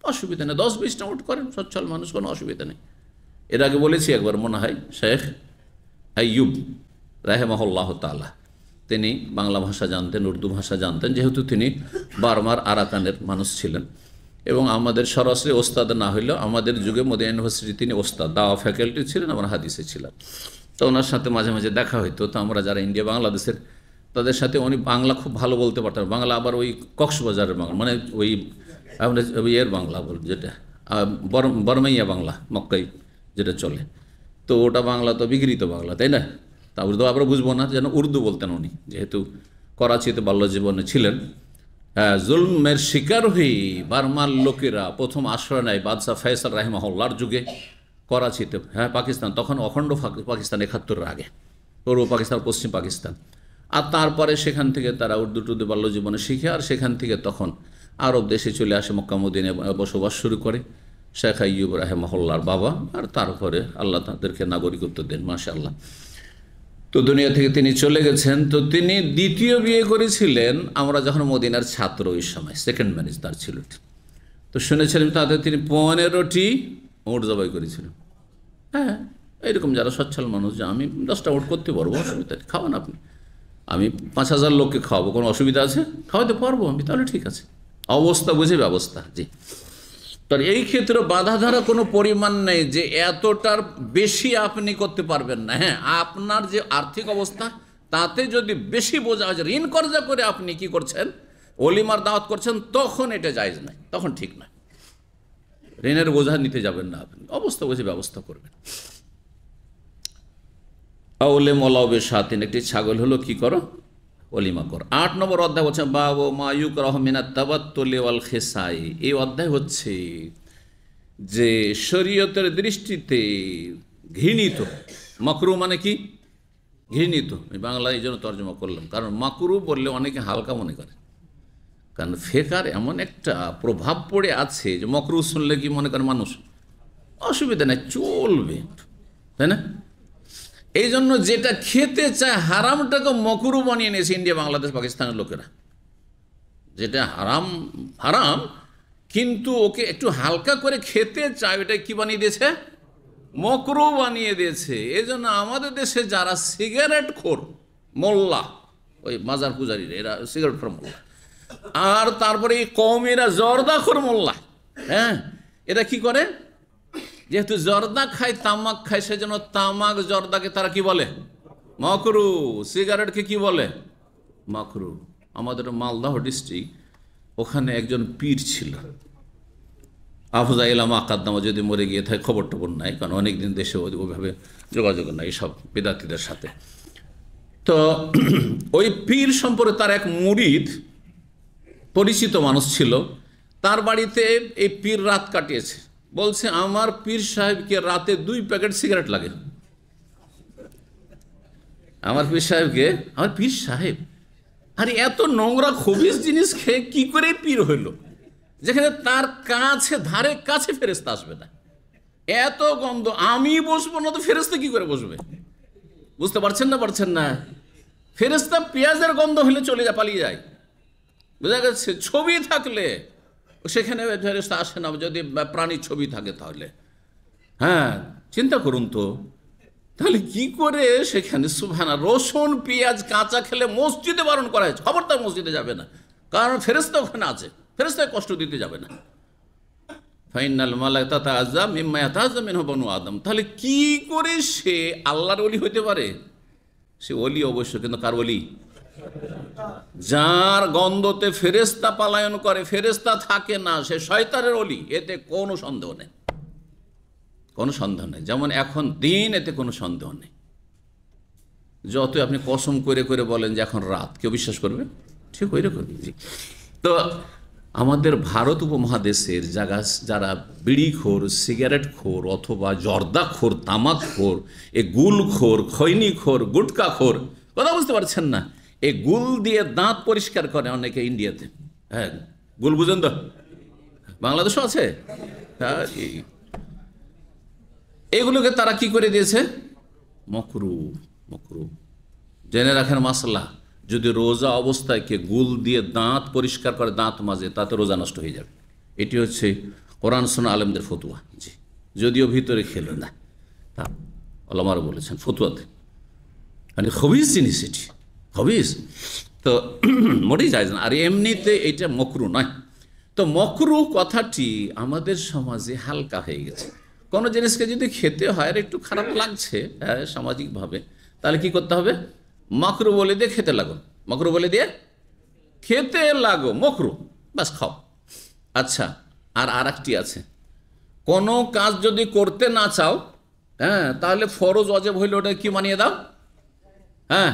অসুবিধা নেই। 10-20টা উট করেন, সচ্ছল মানুষ, কোনো অসুবিধা নেই। এর আগে বলেছি একবার মনে হয়, শেখ আইয়ুব রাহিমাহুল্লাহ তাআলা, তিনি বাংলা ভাষা জানতেন, উর্দু ভাষা জানতেন, যেহেতু তিনি বার্মার আরাকানের মানুষ ছিলেন এবং আমাদের সরাসরি ওস্তাদ না হইলেও আমাদের যুগে মদিনা ইউনিভার্সিটি তিনি ওস্তাদ, দাওয়া ফ্যাকাল্টি ছিলেন, আমরা হাদিসে ছিলাম। তো ওনার সাথে মাঝে মাঝে দেখা হইতো। তো আমরা যারা ইন্ডিয়া বাংলাদেশের, তাদের সাথে উনি বাংলা খুব ভালো বলতে পারতেন। বাংলা আবার ওই কক্সবাজারের বাংলা, মানে ওই আমরা ইয়ের বাংলা বল, যেটা বরমাইয়া বাংলা, মক্কাই যেটা চলে, তো ওটা বাংলা তো বিগৃহীত বাংলা, তাই না? তা উর্দু আমরা বুঝবো না, যেন উর্দু বলতেন উনি, যেহেতু করাচিতে বাল্য জীবনে ছিলেন। জুলমের শিকার হয়ে বার্মার লোকেরা প্রথম আশ্রয় নেয় বাদশাহ ফয়সাল রাহিমাহুল্লাহর যুগে করাচিতে, হ্যাঁ, পাকিস্তান তখন অখণ্ড পাকিস্তান, 71-এর আগে, পূর্ব পাকিস্তান, পশ্চিম পাকিস্তান। আর তারপরে সেখান থেকে তারা উর্দু টুর্দু বাল্য জীবনে শিখে, আর সেখান থেকে তখন আরব দেশে চলে আসে, মক্কা মদিনায় বসবাস শুরু করে শেখ আইয়ুব রাহিমাহুল্লাহর বাবা, আর তারপরে আল্লাহ তাদেরকে নাগরিকত্ব দেন, মাশাআল্লাহ। তো দুনিয়া থেকে তিনি চলে গেছেন। তো তিনি দ্বিতীয় বিয়ে করেছিলেন আমরা যখন মদিনার ছাত্র, ওই সময় সেকেন্ড ম্যারেজ তার ছিল। তো শুনেছিলেন তাতে তিনি 15টি উট জবাই করেছিলেন। হ্যাঁ, এইরকম যারা সচ্ছল মানুষ, যে আমি 10টা উট করতে পারবো, অসুবিধা নেই, খাওয়ান আপনি, আমি 5000 লোককে খাওয়াবো, কোনো অসুবিধা আছে? খাওয়াতে পারবো আমি, তাহলে ঠিক আছে, অবস্থা বুঝে ব্যবস্থা। জি, তো এই ক্ষেত্রে বাধা ধরা কোনো পরিমাণ নেই যে এতটার বেশি আপনি করতে পারবেন না। হ্যাঁ, আপনার যে আর্থিক অবস্থা তাতে যদি বেশি বোঝা হয়, ঋণ কর্জা করে আপনি কি করছেন, ওলিমার দাওয়াত করছেন, তখন এটা জায়েজ নাই, তখন ঠিক না। ঋণের বোঝা নিতে যাবেন না, আপনি অবস্থা বুঝে ব্যবস্থা করবেন। আউলে মলাবে সাতিন, একটি ছাগল হলো কি করো, ওলিমা করো। 8 নম্বর অধ্যায় হচ্ছে বাবু মায়ুক রহমিনা তাবাত্তুলি ওয়াল খিসাই। এই অধ্যায় হচ্ছে যে শরীয়তের দৃষ্টিতে ঘৃণিত, মাকরু মানে কি ঘৃণিত, আমি বাংলায় এই জন্য তর্জমা করলাম, কারণ মাকরু বললে অনেকে হালকা মনে করে, কারণ ফেকার এমন একটা প্রভাব পড়ে আছে যে মাকরু শুনলে কি মনে করে মানুষ, অসুবিধা নেই, চলবে, তাই না? এই জন্য যেটা খেতে চায় হারামটাকে মকরু বানিয়ে নিয়েছে ইন্ডিয়া, বাংলাদেশ, পাকিস্তানের লোকেরা। যেটা হারাম হারাম, কিন্তু ওকে একটু হালকা করে খেতে চায়, এটা কি বানিয়ে দিয়েছে, মকরু বানিয়ে দিয়েছে। এই জন্য আমাদের দেশে যারা সিগারেট খোর মোল্লা, ওই মাজার পূজারীরা, এরা সিগারেট খোর মোল্লা, আর তারপরে এই কওমেরা জর্দাখোর মোল্লা, হ্যাঁ, এরা কি করে, যেহেতু জর্দা খায়, তামাক খায়, সেজন্য তামাক জর্দাকে তারা কি বলে, মাকরু। সিগারেটকে কি বলে, মাকরু। আমাদের মালদহ ডিস্ট্রিক্ট, ওখানে একজন পীর ছিল, আফজা ইলাম আকাদ্দামা, যদি মরে গিয়ে থাকে খবর টবর নাই, কারণ অনেকদিন দেশে ওইভাবে যোগাযোগ নাই সব বেদাতিদের সাথে। তো ওই পীর সম্পর্কে তার এক মুরিদ পরিচিত মানুষ ছিল, তার বাড়িতে এই পীর রাত কাটিয়েছে। বলছে আমার পীর সাহেবকে রাতে 2 প্যাকেট সিগারেট লাগে। আমার পীর সাহেবকে, আমার পীর সাহেব আরে এত নোংরা খবিস জিনিস খেয়ে কি করে পীর হইল, যেখানে তার কাছে ধারে কাছে ফেরেশতা আসবে না, এত গন্ধ। আমি বসবো না তো ফেরেশতা কি করে বসবে? বুঝতে পারছেন না, পারছেন না? ফেরেশতা পেঁয়াজের গন্ধ হলে চলে যায়, পালিয়ে যায়, বোঝা গেছে? ছবি থাকলে সেখানে ফেরেশতা আসে না, যদি প্রাণীর ছবি থাকে তাহলে। হ্যাঁ, চিন্তা করুন তো, তাহলে কি করে সেখানে সুবহানা। রসুন পেঁয়াজ কাঁচা খেলে মসজিদে বারণ করা হয়েছে, খবরদার মসজিদে যাবে না, কারণ ফেরেশতা ওখানে আছে, ফেরেশতাকে কষ্ট দিতে যাবে না। ফাইনাল মালাইকা তাতাআজ্জা মিম্মা ইয়াতাআজ্জা মিনহু বনু আদম। তাহলে কি করে সে আল্লাহর ওলি হতে পারে? সে ওলি অবশ্য, কিন্তু কার ওলি? যার গন্ধতে ফেরেশতা পলায়ন করে, ফেরেশতা থাকে না, সে শয়তানের ওলি, এতে কোনো সন্দেহ নেই, কোনো সন্দেহ নেই। যেমন এখন দিন, এতে কোনো সন্দেহ নেই। যতই আপনি কসম করে করে বলেন যে এখন রাত, কেউ বিশ্বাস করবে? ঠিক ওই রকম। তো আমাদের ভারত উপমহাদেশের যারা বিড়িখোর, সিগারেটখোর, অথবা জর্দাখোর, তামাকখোর, এ গুলখোর, খৈনিখোর, গুটকাখোর, কথা বুঝতে পারছেন না? এই গুল দিয়ে দাঁত পরিষ্কার করে অনেকে ইন্ডিয়াতে। হ্যাঁ, গুল বুঝেন তো, বাংলাদেশও আছে। হ্যাঁ, এগুলোকে তারা কি করে দিয়েছে? মকরু। মকরু জেনে রাখেন মাসলা, যদি রোজা অবস্থায় কে গুল দিয়ে দাঁত পরিষ্কার করে, দাঁত মাজে, তাতে রোজা নষ্ট হয়ে যাবে। এটি হচ্ছে কোরআন সুন্নাহ আলেমদের ফতুয়া। জি, যদিও ভিতরে খেলো না, তা ওলামারা বলেছেন ফতুয়াতে, মানে খবিস জিনিস, এটি খবিস, তো মোটেই যায় না। আর এমনিতে এটা মকরু নয়। তো মকরু কথাটি আমাদের সমাজে হালকা হয়ে গেছে। কোনো জিনিসকে যদি খেতে হয় আর একটু খারাপ লাগছে সামাজিকভাবে, তাহলে কি করতে হবে? মকরু বলে দিয়ে খেতে লাগো, মকরু বলে দিয়ে খেতে লাগো, মকরু, বাস খাও। আচ্ছা, আর একটি আছে, কোনো কাজ যদি করতে না চাও, হ্যাঁ, তাহলে ফরজ অজেব হইলে ওটা কি বানিয়ে দাও? হ্যাঁ,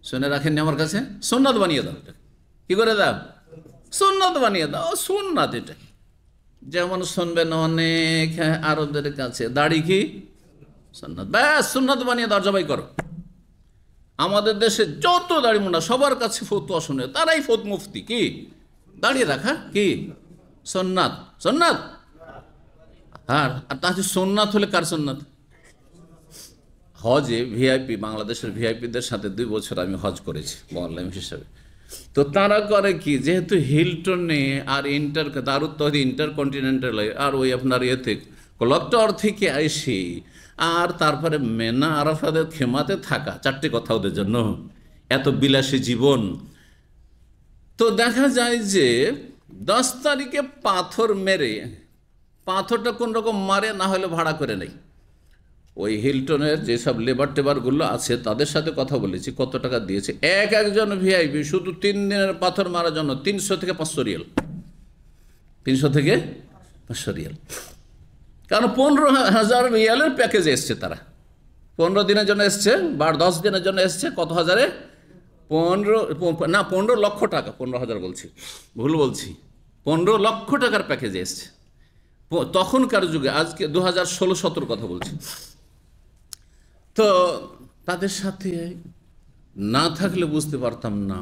শুনে রাখেননি আমার কাছে, সুন্নাত বানিয়ে দাও। কি করে দাও? সুন্নাত বানিয়ে দাও, সুন্নাত। এটা যেমন শুনবেন অনেক আরবদের কাছে, দাড়ি কি সুন্নাত, ব্যাস সুন্নাত বানিয়ে দাও, জবাই করো। আমাদের দেশে যত দাড়ি মুন্ডা সবার কাছে ফতুয়া শুনে, তারাই মুফতি, কি দাঁড়িয়ে রাখা কি সুন্নাত, সুন্নাত। আর তাহলে সুন্নাত হলে কার সুন্নাত? হজে ভিআইপি, বাংলাদেশের ভিআইপিদের সাথে 2 বছর আমি হজ করেছি মোয়াল্লিম হিসাবে। তো তারা করে কি, যেহেতু হিলটনে আর ইন্টারকন্টিনেন্টাল আর ওই আপনার ইয়েতে কলক্টর থেকে এসে আর তারপরে মেনা আরাফাতের খেমাতে থাকা, 4টে কথা ওদের জন্য, এত বিলাসী জীবন। তো দেখা যায় যে 10 তারিখে পাথর মেরে, পাথরটা কোন রকম মারে, না হলে ভাড়া করে নেই। ওই হিলটনের যেসব লেবার টেবারগুলো আছে তাদের সাথে কথা বলেছি, কত টাকা দিয়েছে একজন ভিআইপি শুধু 3 দিনের পাথর মারার জন্য? 300 থেকে 500 রিয়াল, 300 থেকে 500 রিয়াল। কারণ 15,000 রিয়ালের প্যাকেজে এসছে তারা, 15 দিনের জন্য এসছে, বা 10 দিনের জন্য এসছে, কত হাজারে? 15 লক্ষ টাকা, 15,000 বলছি, ভুল বলছি, 15 লক্ষ টাকার প্যাকেজে এসছে তখনকার যুগে। আজকে 2016-17 কথা বলছি। তো তাদের সাথে না থাকলে বুঝতে পারতাম না,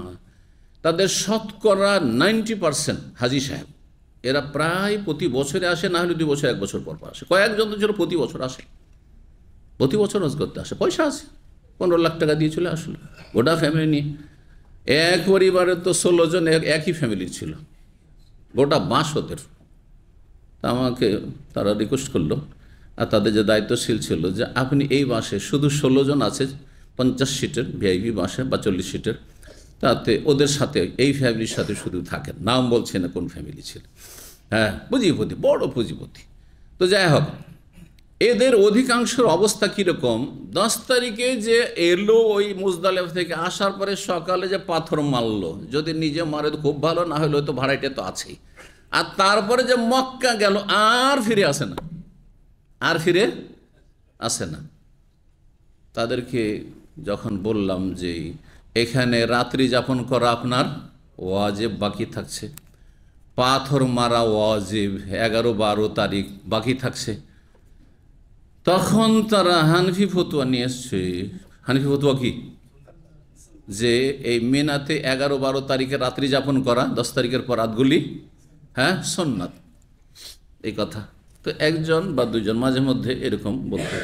তাদের শতকরা 90% হাজি সাহেব, এরা প্রায় প্রতি বছরে আসে, না হলে 2 বছর 1 বছর পর আসে। কয়েকজন তো ছিল প্রতি বছর আসে, প্রতি বছর হজ করতে আসে, পয়সা আছে, 15 লাখ টাকা দিয়ে চলে আসলো গোটা ফ্যামিলি নিয়ে। এক পরিবারে তো 16 জন একই ফ্যামিলির ছিল, গোটা বাস ওদের। তা আমাকে তারা রিকোয়েস্ট করলো, আর তাদের যে দায়িত্বশীল ছিল, যে আপনি এই বাসে শুধু 16 জন আছে, 50 সিটের ভিআইপি বাসে বা 40 সিটের, তাতে ওদের সাথে এই ফ্যামিলির সাথে শুধু থাকেন, নাম বলছে না কোন ফ্যামিলি ছিল। হ্যাঁ, পুঁজিপতি, বড় পুঁজিপতি। তো যাই হোক, এদের অধিকাংশের অবস্থা কীরকম, 10 তারিখে যে এলো ওই মুজদালিফা থেকে আসার পরে সকালে যে পাথর মারলো, যদি নিজে মারে তো খুব ভালো, না হলে তো ভাড়াইটা তো আছেই। আর তারপরে যে মক্কা গেল, আর ফিরে আসে না, আর ফিরে আসে না। তাদেরকে যখন বললাম যে এখানে রাত্রি যাপন করা আপনার ওয়াজিব বাকি থাকছে, পাথর মারা ওয়াজিব 11-12 তারিখ বাকি থাকছে, তখন তারা হানফি ফতুয়া নিয়ে এসছে। হানফি ফতুয়া কি? যে এই মিনাতে 11-12 তারিখে রাত্রি যাপন করা, 10 তারিখের পর রাতগুলি হ্যাঁ সুন্নাত, এই কথা। তো একজন বা দুজন মাঝে মধ্যে এরকম বলতো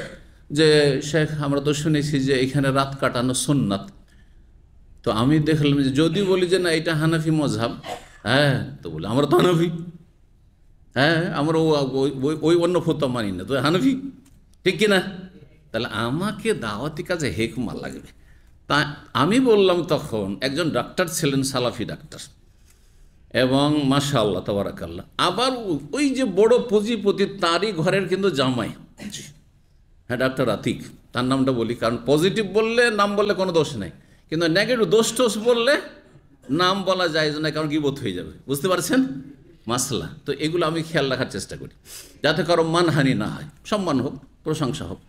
যে শেখ আমরা তো শুনেছি যে এখানে রাত কাটানো সুন্নাত। তো আমি দেখলাম যে যদি বলি যে না এটা হানাফি মজহাব, হ্যাঁ তো বলে আমরা তো হানাফি, হ্যাঁ আমরা ওই অন্য ফতোয়া মানি না, তো হানাফি, ঠিক কিনা? তাহলে আমাকে দাওয়াতি কাজে হেকমা লাগবে। তা আমি বললাম, তখন একজন ডাক্তার ছিলেন, সালাফি ডাক্তার, এবং মাশাআল্লাহ তাবারাকাল্লাহ, আবার ওই যে বড় পুঁজিপতি তারই ঘরের কিন্তু জামাই, হ্যাঁ ডাক্তার আতিক, তার নামটা বলি, কারণ পজিটিভ বললে নাম বললে কোনো দোষ নেই, কিন্তু নেগেটিভ দোষ টোষ বললে নাম বলা যায় না, কারণ গীবত হয়ে যাবে, বুঝতে পারছেন মাসলা। তো এগুলো আমি খেয়াল রাখার চেষ্টা করি যাতে কারো মানহানি না হয়, সম্মান হোক, প্রশংসা হোক।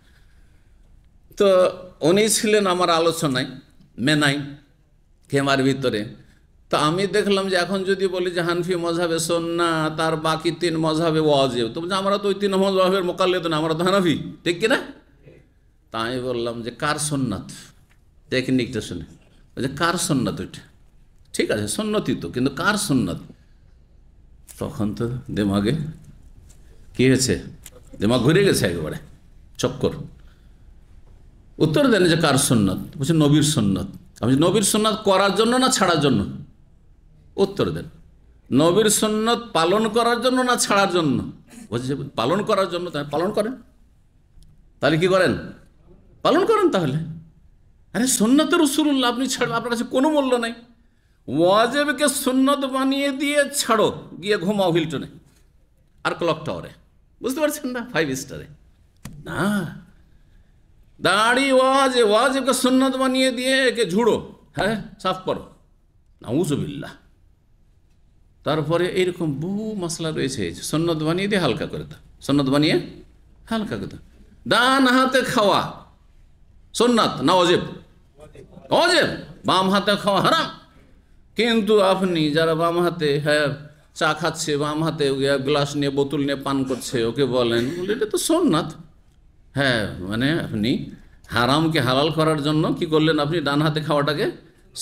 তো উনি ছিলেন আমার আলোচনায় মেনাই খেমার ভিতরে। তো আমি দেখলাম যে এখন যদি বলি যে হানফি মজহাবে সুন্নাত, তার বাকি 3 মজহাবে ওয়াজিব, তো আমরা তো ওই 3 মজহাবের মোকাল্লেদ না, আমরা তো হানাফি, ঠিক কিনা? তা আমি বললাম যে কার সুন্নাত, টেকনিকটা শুনে যে কার সুন্নাত ওইটা, ঠিক আছে সুন্নতই তো, কিন্তু কার সুন্নাত? তখন তো দিমাগে কি হয়েছে, দিমাগ ঘুরে গেছে একেবারে, চক্কর। উত্তর দেন যে কার সুন্নাত? বলছে নবীর সুন্নাত। আমি নবীর সুন্নাত করার জন্য না ছাড়ার জন্য? উত্তর দেন। নবীর সুন্নাত পালন করার জন্য না ছাড়ার জন্য? বলছে পালন করার জন্য। তাই পালন করেন, তাহলে কি করেন? পালন করেন। তাহলে আরে সুন্নাতে রাসূলুল্লাহ আপনি ছাড়বেন, আপনার কাছে কোনো মূল্য নাই। ওয়াজিবকে সুন্নাত বানিয়ে দিয়ে ছাড়ো, গিয়ে ঘুমাও হিলটনে আর ক্লক টাওয়ারে, বুঝতে পারছেন না, 5 স্টারে না। দাড়ি ওয়াজিবকে সুন্নাত বানিয়ে দিয়ে একে ঝুড়ো, হ্যাঁ সাফ করো, নাউযুবিল্লাহ। তারপরে এইরকম বহু মশলা রয়েছে, সুন্নাত বানিয়ে দিয়ে হালকা করে দাও, সুন্নাত বানিয়ে হালকা করে দাও। ডান হাতে খাওয়া সুন্নাত না ওয়াজিব? ওয়াজিব। বাম হাতে খাওয়া হারাম। কিন্তু আপনি যারা বাম হাতে হ্যাঁ চা খাচ্ছে, বাম হাতে গ্লাস নিয়ে বোতল নিয়ে পান করছে, ওকে বলেন এটা তো সুন্নাত। হ্যাঁ মানে আপনি হারামকে হালাল করার জন্য কি করলেন, আপনি ডান হাতে খাওয়াটাকে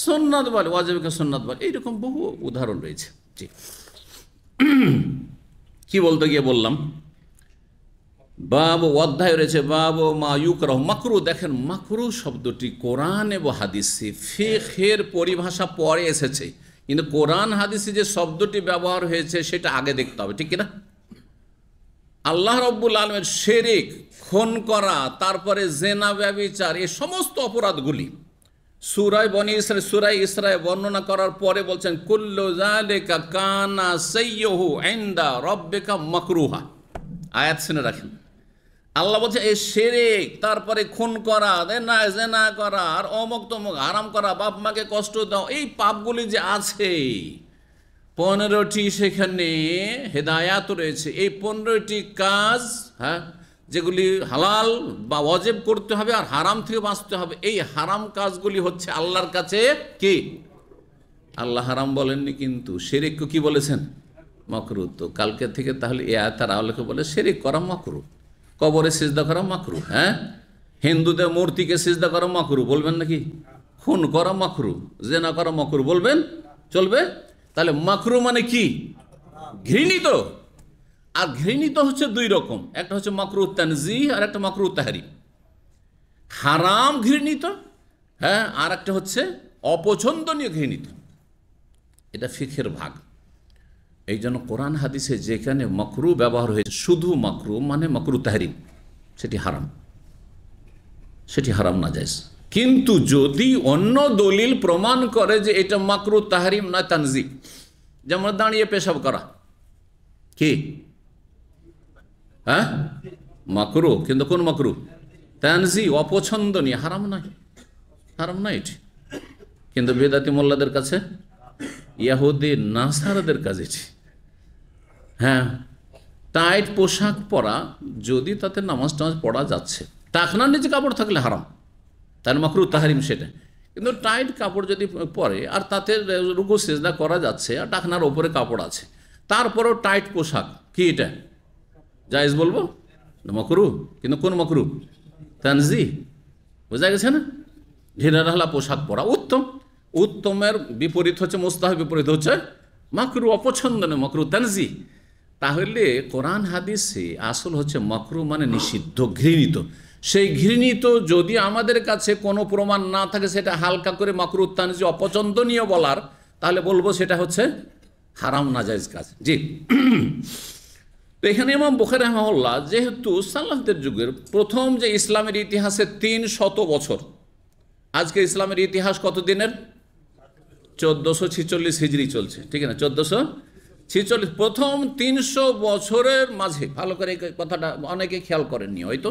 সুন্নাত বলে, ওয়াজিবকে সুন্নাত বলে। এইরকম বহু উদাহরণ রয়েছে। জি, কি বলতে গিয়ে বললাম, বাবু অধ্যায় রয়েছে বাবু মা ইউকরাহ মাকরু। দেখেন মাকরু শব্দটি কোরআন এবং হাদিসে ফিকহের পরিভাষা পরে এসেছে, কিন্তু কোরআন হাদিসে যে শব্দটি ব্যবহার হয়েছে সেটা আগে দেখতে হবে, ঠিক কিনা? আল্লাহ রাব্বুল আলামিন শিরক, খুন করা, তারপরে জেনা, ব্যভিচার, এই সমস্ত অপরাধগুলি সূরা বনী ইসরাঈল, সূরা ইসরাঈল বর্ণনা করার পরে বলছেন কুল্লু যালিকা কানা সাইয়্যুহু ইনদা রাব্বিকা মাকরুহা। আয়াত শুনে রাখেন, আল্লাহ বলছে এই শিরক, তারপরে খুন করা, জেনা করা, আর অমুক তমুক হারাম করা, বাপ মাকে কষ্ট দাও, এই পাপগুলি যে আছে 15টি সেখানে হেদায়াত রয়েছে। এই 15টি কাজ, হ্যাঁ যেগুলি হালাল বা ওয়াজিব করতে হবে আর হারাম থেকে বাঁচতে হবে, এই হারাম কাজগুলি হচ্ছে আল্লাহর কাছে কি? আল্লাহ হারাম বলেননি, কিন্তু শিরককে কি বলেছেন? মাকরু। তো কালকে থেকে তাহলে এ আয়াতের আলোকে বলে শিরক করা মাকরু, কবরে সিজদা করা মাকরু, হ্যাঁ হিন্দুদের মূর্তিকে সিজদা করা মাকরু বলবেন নাকি? খুন করা মাকরু, জেনা করা মাকরু বলবেন? চলবে? তাহলে মাকরু মানে কি? ঘৃণিত। আর ঘৃণিত হচ্ছে 2 রকম, একটা হচ্ছে মাকরু তানজিহ আর একটা মাকরু তাহরিম। হারাম ঘৃণিত, হ্যাঁ, আর একটা হচ্ছে অপছন্দনীয় ঘৃণিত। এটা ফিকহের ভাগ। এই জন্য কোরআন হাদিসে যেখানে মাকরু ব্যবহার হয়েছে, শুধু মাকরু মানে মাকরু তাহরিম, সেটি হারাম, সেটি হারাম নাজায়েজ। কিন্তু যদি অন্য দলিল প্রমাণ করে যে এটা মাকরু তাহরিম নয় তানজি, যেমন দাঁড়িয়ে পেশাব করা, কি হ্যাঁ মাকরু, কিন্তু কোন মাকরু? তানজি, অপছন্দনীয়, হারাম নয়, হারাম নয় এটি। কিন্তু বেদাতি মোল্লাদের কাছে, ইয়াহুদি নাসারাদের কাছে এটি হ্যাঁ। টাইট পোশাক পরা, যদি তাতে নামাজ টামাজ পড়া যাচ্ছে, টাকনার নিচে কাপড় থাকলে হারাম, তার মাকরু তাহরিম সেটা। কিন্তু টাইট কাপড় যদি পরে আর তাতে রুকু সেজদা করা যাচ্ছে আর টাকনার ওপরে কাপড় আছে, তারপরেও টাইট পোশাক, কি এটা জায়েজ বলবো না মাকরু? কিন্তু কোন মাকরু? তানজি, বোঝা গেছে না? ঢিলা ঢালা পোশাক পরা উত্তম, উত্তমের বিপরীত হচ্ছে মুস্তাহাব, বিপরীত হচ্ছে মাকরু, অপছন্দনীয় মাকরু তানজি। তাহলে কোরআন হাদিসে আসল হচ্ছে মাকরু মানে নিষিদ্ধ, ঘৃণিত। সেই ঘৃণিত যদি আমাদের কাছে কোনো প্রমাণ না থাকে, সেটা হালকা করে মাকরু তানজি, অপছন্দনীয় বলার, তাহলে বলবো সেটা হচ্ছে হারাম নাজায়েজ কাজ। জি, তো এখানে ইমাম বুখারী রাহিমাহুল্লাহ যেহেতু সালাফদের যুগের প্রথম যে ইসলামের ইতিহাসে 300 বছর, আজকে ইসলামের ইতিহাস কত দিনের? 1446 হিজরি চলছে, ঠিক না? 1446, প্রথম 300 বছরের মাঝে, ভালো করে এই কথাটা অনেকে খেয়াল করেননি হয়তো,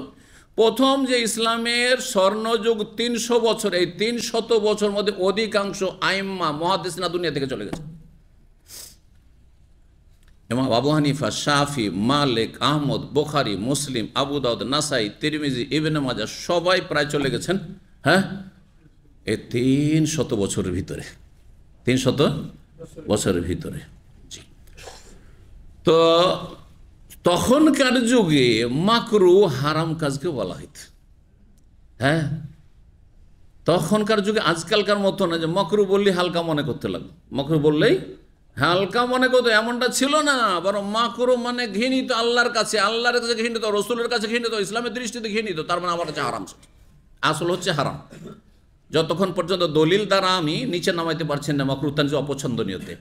প্রথম যে ইসলামের স্বর্ণযুগ 300 বছর, এই 300 বছর মধ্যে অধিকাংশ আইম্মা মুহাদ্দিসিনা দুনিয়া থেকে চলে গেছে। ইমাম আবু হানিফা, শাফি, মালিক, আহমদ, বুখারী, মুসলিম, আবু দাউদ, নাসাই, তিরমিজি, ইবনে মাজাহ সবাই প্রায় চলে গেছেন হ্যাঁ এই 300 বছরের ভিতরে, 300 বছরের ভিতরে। তো তখনকার যুগে মাকরু হারাম কাজকে বলা হইত হ্যাঁ। তখনকার যুগে আজকালকার মতো না যে মাকরু বললেই হালকা মনে করতে লাগলো, মাকরু বললেই হালকা মনে করতো, এমনটা ছিল না। বরং মাকরু মানে ঘৃণিত, আল্লাহর কাছে, আল্লাহর কাছে ঘৃণিত, রসুলের কাছে ঘৃণিত, ইসলামের দৃষ্টিতে ঘৃণিত, তার মানে আমার কাছে হারাম। আসল হচ্ছে হারাম, যতক্ষণ পর্যন্ত দলিল দ্বারা আমি নিচে নামাইতে পারছেন না মাকরু তানজি, অপছন্দনীয়তে।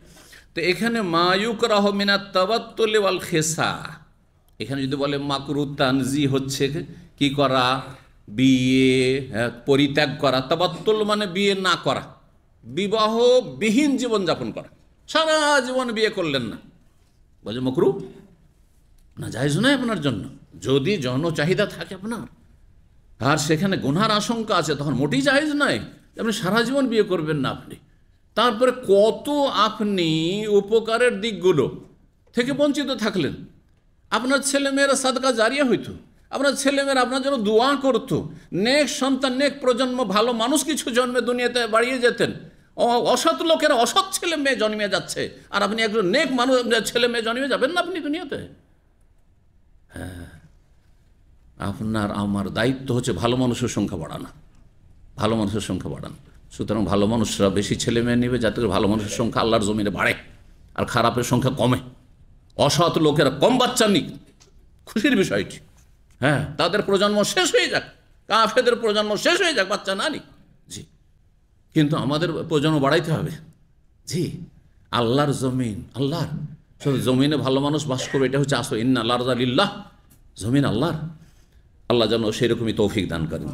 তো এখানে মায়ুকরাহ মিনাত তাবাত্তুল ওয়াল খেসা, এখানে যদি বলে মাকরু তানজি হচ্ছে কি করা? বিয়ে পরিত্যাগ করা। তাবাত্তুল মানে বিয়ে না করা, বিবাহবিহীন জীবনযাপন করা, সারা জীবন বিয়ে করলেন না, বলে মাকরু না, জায়েজ নয় আপনার জন্য। যদি যৌন চাহিদা থাকে আপনার আর সেখানে গুনার আশঙ্কা আছে, তখন মোটেই জায়েজ নয়, আপনি সারা জীবন বিয়ে করবেন না আপনি। তারপরে কত আপনি উপকারের দিকগুলো থেকে বঞ্চিত থাকলেন। আপনার ছেলেমেয়েরা সাদকা জারিয়া হইতো, আপনার ছেলেমেয়েরা আপনার জন্য দোয়া করতো, নেক সন্তান, নেক প্রজন্ম, ভালো মানুষ কিছু জন্মে দুনিয়াতে বাড়িয়ে যেতেন। অসৎ লোকেরা অসৎ ছেলে মেয়ে জন্মে যাচ্ছে, আর আপনি একজন নেক মানুষ ছেলে মেয়ে জন্মে যাবেন না আপনি দুনিয়াতে? হ্যাঁ, আপনার আমার দায়িত্ব হচ্ছে ভালো মানুষের সংখ্যা বাড়ানো, ভালো মানুষের সংখ্যা বাড়ানো। সুতরাং ভালো মানুষরা বেশি ছেলে মেয়ে নেবে, যাতে করে ভালো মানুষের সংখ্যা আল্লাহর জমিনে বাড়ে আর খারাপের সংখ্যা কমে। অসৎ লোকেরা কম বাচ্চা নিক, খুশির বিষয়টি। হ্যাঁ, তাদের প্রজন্ম শেষ হয়ে যাক, কাফেরদের প্রজন্ম শেষ হয়ে যাক, বাচ্চা না নিক। জি, কিন্তু আমাদের প্রজন্ম বাড়াইতে হবে। জি, আল্লাহর জমিন, আল্লাহর জমিনে ভালো মানুষ বাস করবে, এটা হচ্ছে আসল। ইন্না আল্লাহ লিল্লাহ, জমিন আল্লাহর। আল্লাহ যেন সেরকমই তৌফিক দান করেন।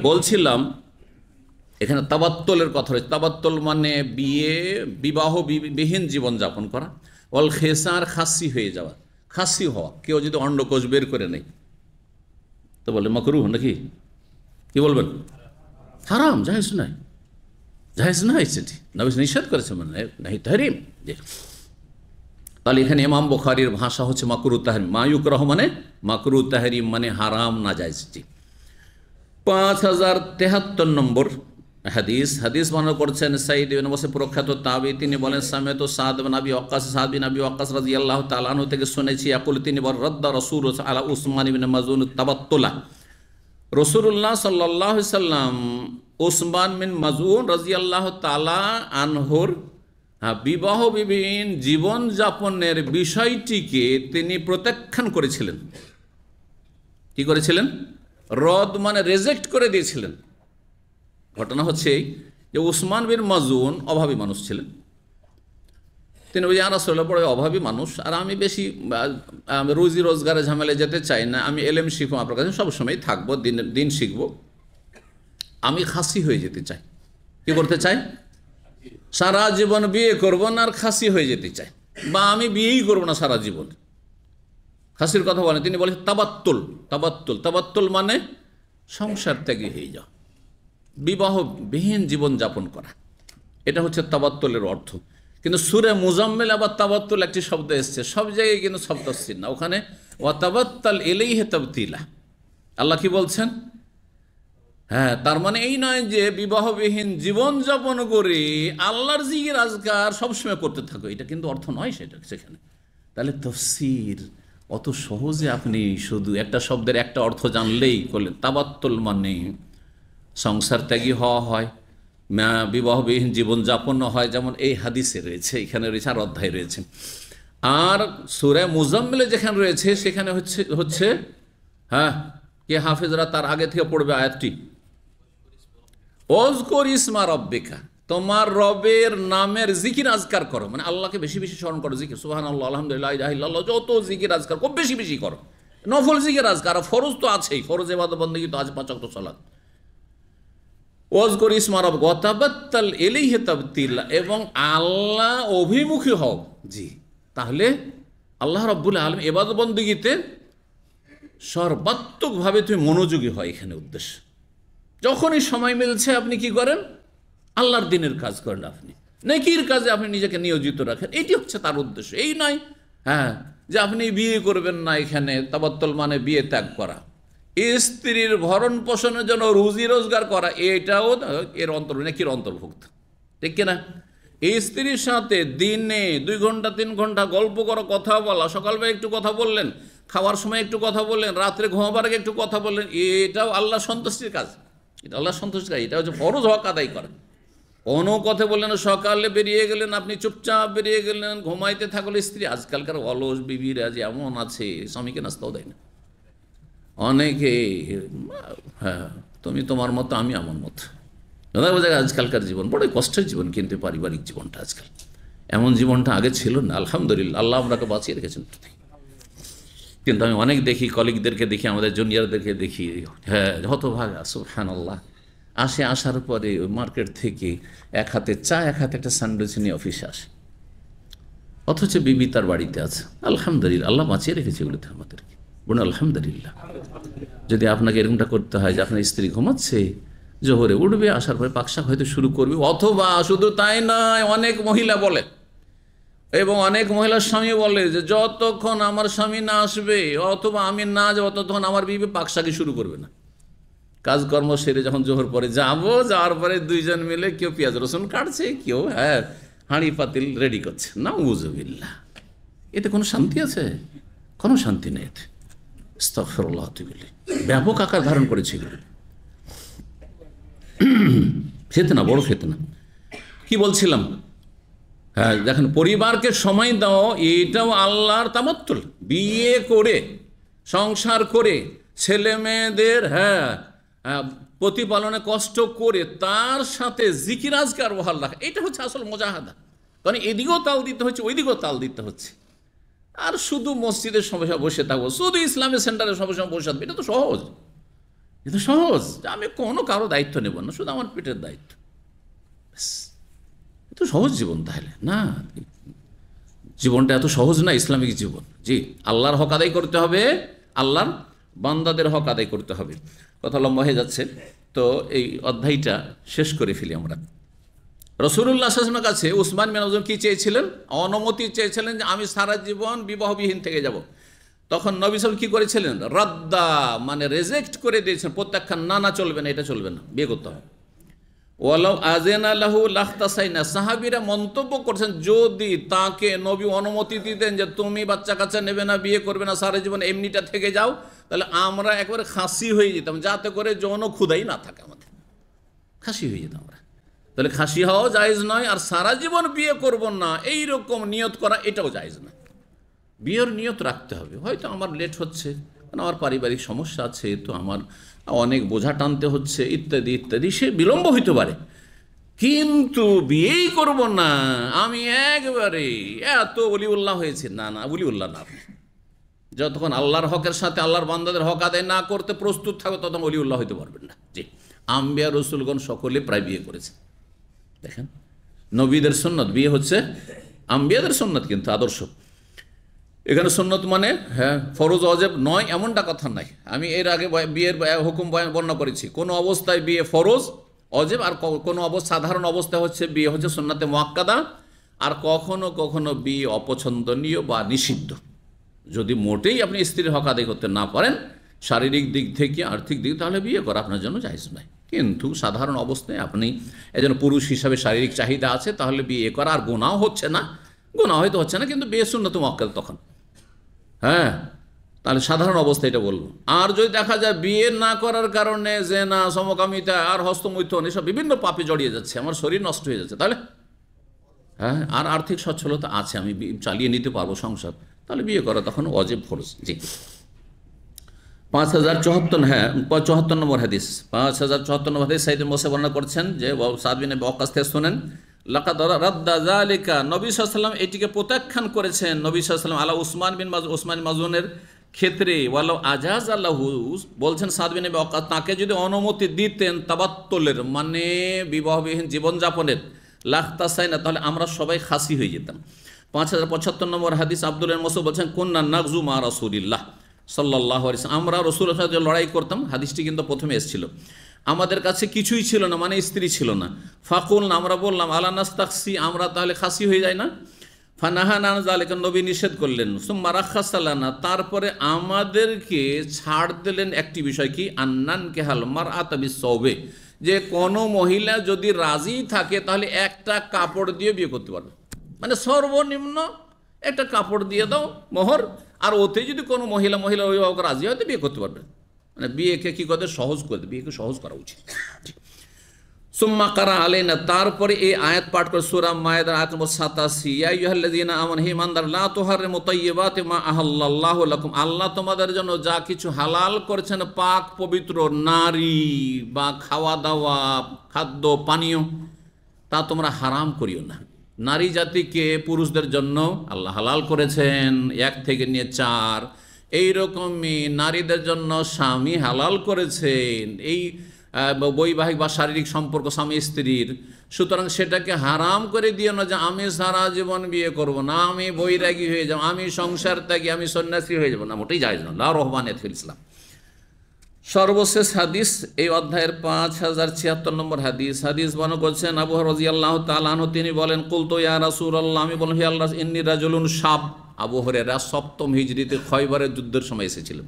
বলছিলাম এখানে তাবাত্তুলের কথা রয়েছে। তাবাত্তুল মানে বিবাহবিহীন জীবনযাপন করা। অল খেসার, খাসি হয়ে যাওয়া, খাসি হওয়া। কেউ যদি অন্ডকোষ বের করে নেই তো বলে মাকরু নাকি? কি বলবেন? হারাম, জায়েজ নাই, জায়েজ নাই, সেটি নবী নিষেধ করেছে, মানে নাহি তাহরিম। তাহলে এখানে ইমাম বুখারীর ভাষা হচ্ছে মাকরু তাহরিম। মায়ুকরাহ মানে মাকরু তাহরিম মানে হারাম না জায়েজ। 5073 নম্বর হাদিস। হাদিস বর্ণনা করছেন সাঈদ ইবনে মুসাইয়্যিব প্রখ্যাত তাবী। তিনি বলেন সামিআতু সাদ বিন আবি ওয়াক্কাস, সাদ বিন আবি ওয়াক্কাস রাদিয়াল্লাহু তাআলা আনহু থেকে শুনেছি, ইয়াকুল, তিনি বলেন রাদ্দা রাসূলুল্লাহ আলা উসমান ইবনে মাযউন তাবাত্তুলা। রাসূলুল্লাহ সাল্লাল্লাহু আলাইহি সাল্লাম উসমান বিন মাযউন রাদিয়াল্লাহু তাআলা আনহুর বিবাহবিহীন জীবনযাপনের বিষয়টিকে তিনি প্রত্যাখ্যান করেছিলেন। কি করেছিলেন? রদ মানে রেজেক্ট করে দিয়েছিলেন। ঘটনা হচ্ছে যে উসমান বিন মাযউন অভাবী মানুষ ছিলেন। তিনি ওই রাসূলুল্লাহ বড় অভাবী মানুষ, আর আমি বেশি রুজি রোজগারে ঝামেলায় যেতে চাই না, আমি এলেম শিখবো, আপনার কাছে সবসময় থাকবো, দিন শিখবো। আমি খাসি হয়ে যেতে চাই। কি করতে চাই? সারা জীবন বিয়ে করব না আর খাসি হয়ে যেতে চাই, বা আমি বিয়েই করব না সারা জীবন। খাসির কথা বলেন, তিনি বলেন তাবাত্তুল। তাবাত্তুল তাবাত্তুল মানে সংসার ত্যাগী হয়ে যাও, বিবাহবিহীন জীবন যাপন করা, এটা হচ্ছে তাবাত্তুলের অর্থ। কিন্তু সূরা মুজাম্মিল আবার তাবাত্তুল একটি শব্দ এসছে, সব জায়গায় কিন্তু শব্দ আসছে না। ওখানে ওয়া তাবাত্তাল ইলাইহি তাবতিলা, আল্লাহ কি বলছেন? হ্যাঁ, তার মানে এই নয় যে বিবাহবিহীন জীবন যাপন করে আল্লাহর জিকির আজকার সবসময় করতে থাকো, এটা কিন্তু অর্থ নয় সেটা সেখানে। তাহলে তাফসীর অত সহজে আপনি শুধু একটা শব্দের একটা অর্থ জানলেই করলেন। তাবাত্তুল মানে সংসার ত্যাগী হওয়া হয়, বিবাহবিহীন জীবন যাপন হয়, যেমন এই হাদিসে রয়েছে, এখানে রয়েছে, আর অধ্যায় রয়েছে। আর সূরা মুজাম্মিলে যেখানে রয়েছে সেখানে হচ্ছে হ্যাঁ, কে হাফেজরা তার আগে থেকে পড়বে আয়াতটি, ওযকুর ইসমা রাব্বিকা, তোমার রবের নামের জিকির আজকার করো, মানে আল্লাহকে বেশি বেশি স্মরণ করো, জিকির সুবহানাল্লাহ, আলহামদুলিল্লাহ, লা ইলাহা ইল্লাল্লাহ, যত জিকির আজকার খুব বেশি বেশি করো। নফল জিকির আজকার, ফরজ তো আছেই, ফরজ ইবাদত বন্দেগী তো আছে, 5 ওয়াক্ত সালাত। ওযকুর ইসমা রাব্বিকা ওয়া তাবাত্তাল ইলাইহি তাবতিলা, এবং আল্লাহ অভিমুখী হও। জি, তাহলে আল্লাহ রাব্বুল আলামিন ইবাদত বন্দেগীতে সর্বাত্মকভাবে তুমি মনোযোগী হয়, এখানে উদ্দেশ্য। যখনই সময় মিলছে আপনি কি করেন? আল্লাহর দিনের কাজ করেন, আপনি নেকির কাজে আপনি নিজেকে নিয়োজিত রাখেন, এটি হচ্ছে তার উদ্দেশ্য। এই নয় হ্যাঁ যে আপনি বিয়ে করবেন না, এখানে তাবাত্তুল মানে বিয়ে ত্যাগ করা, স্ত্রীর ভরণ পোষণের জন্য রুজি রোজগার করা, এটাও এর নেকির অন্তর্ভুক্ত, ঠিক কিনা? এই স্ত্রীর সাথে দিনে 2 ঘন্টা 3 ঘন্টা গল্প করা, কথা বলা, সকালবেলা একটু কথা বললেন, খাওয়ার সময় একটু কথা বললেন, রাত্রে ঘুমাবার আগে একটু কথা বললেন, এটাও আল্লাহ সন্তুষ্টির কাজ, এটা আল্লাহ সন্তুষ্টির কাজ, এটা হচ্ছে ফরজ হক আদায় করা। কোনো কথা বললেন, সকালে বেরিয়ে গেলেন, আপনি চুপচাপ বেরিয়ে গেলেন, ঘুমাইতে থাকলে স্ত্রী, আজকালকার অলস বিবিরা যে এমন আছে, স্বামীকে নাস্তাও দেয় না অনেকে। হ্যাঁ, তুমি তোমার মতো, আমি আমার মতো, বোঝা যায়। আজকালকার জীবন বড়ই কষ্টের জীবন, কিন্তু পারিবারিক জীবনটা আজকাল এমন জীবনটা আগে ছিল না, আলহামদুলিল্লাহ, আল্লাহ আমরাকে বাঁচিয়ে রেখেছেন। কিন্তু আমি অনেক দেখি, কলিগদেরকে দেখি, আমাদের জুনিয়রদেরকে দেখি, হ্যাঁ, হতভাগা, সুবহানাল্লাহ, আসার পরে মার্কেট থেকে এক হাতে চা, এক হাতে একটা স্যান্ডউইচ নিয়ে অফিসে আসে, অথচ বিবি তার বাড়িতে আছে। আলহামদুলিল্লাহ, আল্লাহ বাঁচিয়ে রেখেছে এগুলোতে আমাদেরকে, বলুন আলহামদুলিল্লাহ। যদি আপনাকে এরকমটা করতে হয় যে আপনার স্ত্রী ঘুমাচ্ছে, জোহরে উঠবে, আসার পরে পাকশাক হয়তো শুরু করবে, অথবা শুধু তাই নয়, অনেক মহিলা বলে এবং অনেক মহিলার স্বামী বলে যে যতক্ষণ আমার স্বামী না আসবে অথবা আমি না যাবো ততক্ষণ আমার বিবি পাকশাকি শুরু করবে না। কাজকর্ম সেরে যখন জোহর পরে যাওয়ার পরে 2 জন মিলে কেউ পেঁয়াজ রসুন কাটছে, কেউ হ্যাঁ হাঁড়ি পাতিল রেডি করছে। নাউযুবিল্লাহ, এতে কোনো শান্তি আছে? কোনো শান্তি নেই এতে। আস্তাগফিরুল্লাহ, ব্যাপক আকার ধারণ করেছিল, ফিতনা, বড় ফিতনা। কি বলছিলাম? হ্যাঁ, দেখেন, পরিবারকে সময় দাও, এটাও আল্লাহর তামাত্তুল। বিয়ে করে, সংসার করে, ছেলে মেয়েদের হ্যাঁ প্রতিপালনে কষ্ট করে, তার সাথে জিকির আজকার বহাল রাখা, এটা হচ্ছে আসল মুজাহাদা। কারণ এদিকেও তাল দিতে হচ্ছে, ওইদিকেও তাল দিতে হচ্ছে। আর শুধু মসজিদের সমস্যা বসে থাকবো, শুধু ইসলামী সেন্টারের সমস্যা বসে থাকবো, এটা তো সহজ, এটা সহজ। আমি কোনো কারো দায়িত্ব নেব না, শুধু আমার পেটের দায়িত্ব, এত সহজ জীবন। তাহলে না, জীবনটা এত সহজ না ইসলামিক জীবন। জি, আল্লাহর হক আদায় করতে হবে, আল্লাহর বান্দাদের হক আদায় করতে হবে। কথা লম্বা হয়ে যাচ্ছে, তো এই অধ্যায়টা শেষ করে ফেলি আমরা। রাসূলুল্লাহ সাল্লাল্লাহু আলাইহি ওয়াসাল্লামের কাছে উসমান বিন আফফান কি চেয়েছিলেন? অনুমতি চেয়েছিলেন যে আমি সারা জীবন বিবাহবিহীন থেকে যাব। তখন নবী সাল্লাল্লাহু কি করেছিলেন? রাদ্দা মানে রিজেক্ট করে দিয়েছেন, প্রত্যাখ্যান, না চলবে না, এটা চলবে না, বিয়ে করতে হবে। ওয়ালাউ আযানা লাহু লাখতাসাইনা, সাহাবীরা মন্তব্য করছেন যদি তাকে নবী অনুমতি দিতেন যে তুমি বাচ্চা কাচ্চা নেবে না, বিয়ে করবে না, সারা জীবন এমনিটা থেকে যাও, তাহলে আমরা একবারে খাসি হয়ে যেতাম, যাতে করে যৌন ক্ষুধাই না থাকে আমাদের, খাসি হয়ে যেতাম আমরা। তাহলে খাসি হওয়াও জায়েজ নয়, আর সারা জীবন বিয়ে করব না এইরকম নিয়ত করা এটাও জায়েজ না। বিয়ের নিয়ত রাখতে হবে, হয়তো আমার লেট হচ্ছে, কারণ আমার পারিবারিক সমস্যা আছে, তো আমার অনেক বোঝা টানতে হচ্ছে, ইত্যাদি ইত্যাদি, সে বিলম্ব হইতে পারে, কিন্তু বিয়েই করব না আমি একবারে এত ওলিউল্লাহ হয়েছে, না না, ওলিউল্লাহ না। আপনি যতক্ষণ আল্লাহর হকের সাথে আল্লাহর বান্দাদের হক আদায় না করতে প্রস্তুত থাকবে ততক্ষণ ওলিউল্লাহ হইতে পারবেন না। জি, আম্বিয়া রসুলগণ সকলে প্রায় বিয়ে করেছে। দেখেন, নবীদের সুন্নত বিয়ে হচ্ছে আম্বিয়াদের সুন্নত, কিন্তু আদর্শ। এখানে সুন্নত মানে হ্যাঁ ফরজ অজেব নয় এমনটা কথা নাই। আমি এর আগে বিয়ের হুকুম বর্ণনা করেছি, কোনো অবস্থায় বিয়ে ফরজ অজেব, আর কোনো সাধারণ অবস্থায় হচ্ছে বিয়ে হচ্ছে সুন্নাতে মুআক্কাদা, আর কখনো কখনো বিয়ে অপছন্দনীয় বা নিষিদ্ধ। যদি মোটেই আপনি স্ত্রীর হক আদায় করতে না পারেন শারীরিক দিক থেকে, আর্থিক দিক, তাহলে বিয়ে করা আপনার জন্য জায়েজ নয়। কিন্তু সাধারণ অবস্থায় আপনি একজন পুরুষ হিসাবে শারীরিক চাহিদা আছে, তাহলে বিয়ে করা আর গুনাহ হচ্ছে না, গুনাহ হয়তো হচ্ছে না, কিন্তু বিয়ে সুন্নাতে মুআক্কাদা তখন। হ্যাঁ, তাহলে সাধারণ অবস্থা এটা বলবো। আর যদি দেখা যায় বিয়ে না করার কারণে জেনা, সমকামিতা আর হস্তমৈথুন এসব বিভিন্ন পাপে জড়িয়ে যাচ্ছে, আমার শরীর নষ্ট হয়ে যাচ্ছে, তাহলে হ্যাঁ আর আর্থিক সচ্ছলতা আছে, আমি চালিয়ে নিতে পারবো সংসার, তাহলে বিয়ে করা তখন ওয়াজিব ফরজ। জি, 5074, হ্যাঁ 74 নম্বর হাদিস, 5074 নম্বর হাদিস সাইদ মোসা বর্ণনা করছেন যে সাদ বিন ওয়াক্কাস থেকে শুনেন, লাকাদ রাদ্দা যালিকা, নবী সাল্লাল্লাহু আলাইহি ওয়াসাল্লাম এটিকে প্রত্যাখ্যান করেছেন, নবী সাল্লাল্লাহু আলাইহি ওয়াসাল্লাম আলা উসমান মাজুনের ক্ষেত্রে, ওয়ালাউ আজাজ আল্লাহু, বলছেন সাদ বিন ওয়াক্কাস তাকে যদি অনুমতি দিতেন তাবাত্তুলের মানে বিবাহবিহীন জীবনযাপনের, লাখতাসাইনা, তাহলে আমরা সবাই খাসি হয়ে যেতাম। 5075 নম্বর হাদিস আব্দুল্লাহ মাসউদ বলছেন কুন্না নাগজু মা রাসূলিল্লাহ সাল্লাল্লাহু আলাইহি ওয়াসাল্লাম, আমরা রাসূলের সাথে লড়াই করতাম। হাদিসটি কিন্তু প্রথমে এসেছিল, আমাদের কাছে কিছুই ছিল না, মানে স্ত্রী ছিল না। ফাকুলনা, আমরা বললাম, আলা নাস্তাকসি, আমরা তাহলে খাসি হয়ে যাই না? ফানাহানা যালিকা, নবী নিষেধ করলেন। সুম্মা রাখাসা লানা, তারপরে আমাদেরকে ছাড় দিলেন একটি বিষয়, কি আন্নান কেহাল মারআতা বিসসাওবে, যে কোনো মহিলা যদি রাজি থাকে তাহলে একটা কাপড় দিয়ে বিয়ে করতে পারবে, মানে সর্বনিম্ন একটা কাপড় দিয়ে দাও মোহর, আর ওতে যদি কোনো মহিলা অভিভাবক রাজি হয় তো বিয়ে করতে পারবে। মানে বিয়েকে কী করতে সহজ করতে, বিয়েকে সহজ করা উচিত। সুম্মা কারা আলাইনা, তারপরে এই আয়াত পাঠ করে সূরা মায়েদা আয়াত নম্বর 87, ইয়া আইয়ুহাল্লাযীনা আমানু, হে ইমানদার, লা তুহাররিমু তাইয়্যিবাতি মা আহাল্লাল্লাহু লাকুম, আল্লাহ তোমাদের জন্য যা কিছু হালাল করেছেন পাক পবিত্র নারী বা খাওয়া দাওয়া খাদ্য পানীয়, তা তোমরা হারাম করিও না। নারী জাতিকে পুরুষদের জন্য আল্লাহ হালাল করেছেন 1 থেকে নিয়ে 4, এইরকমই নারীদের জন্য স্বামী হালাল করেছেন এই বৈবাহিক বা শারীরিক সম্পর্ক স্বামী স্ত্রীর। সুতরাং সেটাকে হারাম করে দিও না যে আমি সারা জীবন বিয়ে করব না, আমি বৈরাগী হয়ে যাব, আমি সংসার ত্যাগী, আমি সন্ন্যাসী হয়ে যাব না, মোটেই জায়েজ না। লা রহমানিয়াত ফিল ইসলাম। সর্বশেষ হাদিস এই অধ্যায়ের 5076 নম্বর হাদিস, হাদিস বর্ণনা করছেন আবু হুরায়রা রাদিয়াল্লাহু তাআলা আনহু, তিনি বলেন, কুলতু ইয়া রাসূলুল্লাহ, আমি বললাম হে আল্লাহ, ইন্নী রাজুলুন শাব। আবু হুরায়রা 7ম হিজরিতে খয়বরের যুদ্ধের সময় এসেছিলেন।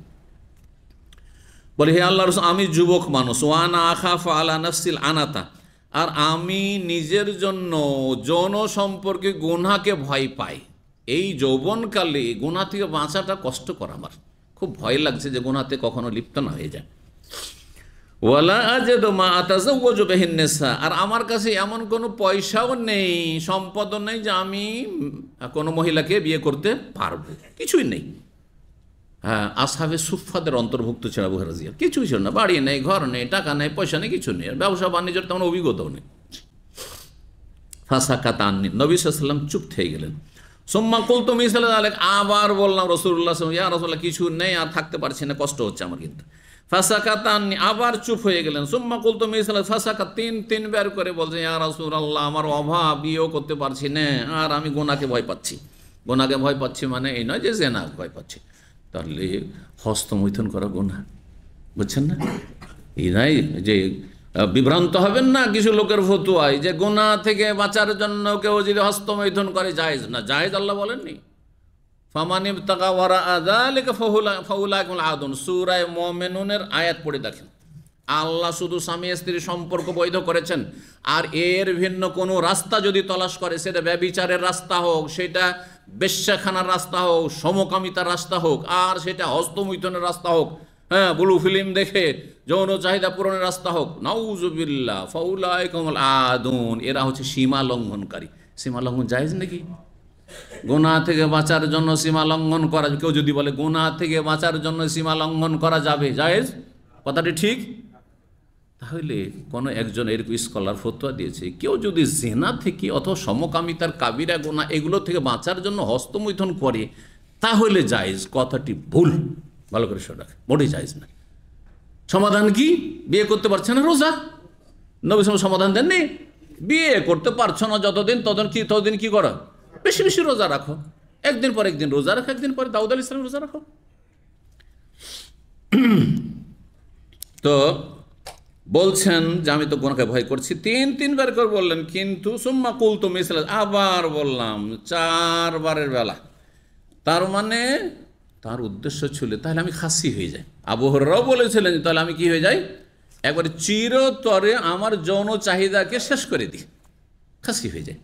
বলে হে আল্লাহর রাসূল, আমি যুবক মানুষ, ওয়ানা আখাফু আলা নাফসিল আনাতা, আর আমি নিজের জন্য যৌন সম্পর্কে গুনাহকে ভয় পাই। এই যৌবনকালে গুনাহ থেকে বাঁচাটা কষ্টকর, আমার খুব ভয় লাগছে যে গুনাহতে কখনো লিপ্ত না হয়ে যায়। ওয়ালা আজিদু মা আতাযাওয়াজু বিহিন নিসা, আর আমার কাছে এমন কোনো পয়সাও নেই, সম্পদও নেই যে আমি কোনো মহিলাকে বিয়ে করতে পারবো, কিছুই নেই। হ্যাঁ, আসহাবে সুফফাদের অন্তর্ভুক্ত ছিল আবু হুরায়রা রাদিয়াল্লাহু, কিছুই ছিল না, বাড়ি নেই, ঘর নেই, টাকা নেই, পয়সা নেই, কিছু নেই, আর ব্যবসা বাণিজ্যের তেমন অভিজ্ঞতাও নেই। ফাসাকাতা আননি, নবী সাল্লাল্লাহু আলাইহি ওয়াসাল্লাম চুপ থেকে গেলেন। সুম্মা কুলতু মিসলা যালিক, আবার বললাম রাসূলুল্লাহ সাল্লাল্লাহু আলাইহি ওয়াসাল্লাম, ইয়া রাসূলুল্লাহ, কিছু নেই, আর থাকতে পারছি না, কষ্ট হচ্ছে আমার। কিন্তু ফাসাকাতা আননি, আবার চুপ হয়ে গেলেন। সুম্মা কুলতু মিসলা, ফাসাকাত, 3বার করে বলছেন, ইয়া রাসূলুল্লাহ, আমার অভাব, বিয়েও করতে পারছি না, আর আমি গুনাহকে ভয় পাচ্ছি। গুনাহকে ভয় পাচ্ছি মানে এই নয় যে জিনা ভয় পাচ্ছি, তাহলে হস্তমৈথুন করা গুনাহ, বুঝছেন না? এই নাই যে বিভ্রান্ত হবেন না কিছু লোকের ফতোয়ায় যে গুনাহ থেকে বাঁচার জন্য কেউ যদি হস্তমৈথুন করে জায়েজ না, জায়েজ আল্লাহ বলেননি। ফামান ইবতাগা ওয়ারাআ যালিকা ফাউলাইকুল আদুন, সূরা মুমিনুনের আয়াত পড়ে দেখেন, আল্লাহ শুধু স্বামী স্ত্রীর সম্পর্ক বৈধ করেছেন, আর এর ভিন্ন কোনো রাস্তা যদি তলাশ করে, সেটা ব্যভিচারের রাস্তা হোক, সেটা বেশ্যাখানার রাস্তা হোক, সমকামিতার রাস্তা হোক, আর সেটা হস্তমৈথুনের রাস্তা হোক, হ্যাঁ ব্লু ফিল্ম দেখে যৌন চাহিদা পূরণের রাস্তা হোক, নাউযুবিল্লাহ, ফাউলাইকুমুল আদুন, এরা হচ্ছে সীমা লঙ্ঘনকারী। সীমা লঙ্ঘন জায়েজ নাকি? গুনাহ থেকে বাঁচার জন্য সীমা লঙ্ঘন করা, কেউ যদি বলে গুনাহ থেকে বাঁচার জন্য সীমা লঙ্ঘন করা যাবে, জায়েজ, কথাটি ঠিক? তাহলে কোনো একজন এরকম স্কলার ফতোয়া দিয়েছে, কেউ যদি জিনা থেকে অথবা সমকামিতার কাবিরা গুনাহ এগুলো থেকে বাঁচার জন্য হস্তমৈথুন করে তাহলে জায়েজ, কথাটি ভুল, ভালো করে শোনা, মোটেই জায়েজ না। সমাধান কি? বিয়ে করতে পারছে না, রোজা। নবী সাল্লাল্লাহু আলাইহি ওয়াসাল্লাম সমাধান দেননি? বিয়ে করতে পারছো না যতদিন, ততদিন কি করো? বেশি বেশি রোজা রাখো। একদিন পর একদিন রোজা রাখো, একদিন পরে দাউদ আলাইহিস সালাম রোজা রাখো। তো বলছেন যে আমি তো গুনাহকে ভয় করছি, তিনবার করে বললেন, কিন্তু সুম্মা কুলতু মিসলা, আবার বললাম 4 বারের বেলা। তার মানে তার উদ্দেশ্য ছিল তাহলে আমি খাসি হয়ে যাই। আবু হুরায়রাও বলেছিলেন তাহলে আমি কি হয়ে যাই, একবারে চিরতরে আমার যৌন চাহিদাকে শেষ করে দিই, খাসি হয়ে যায়।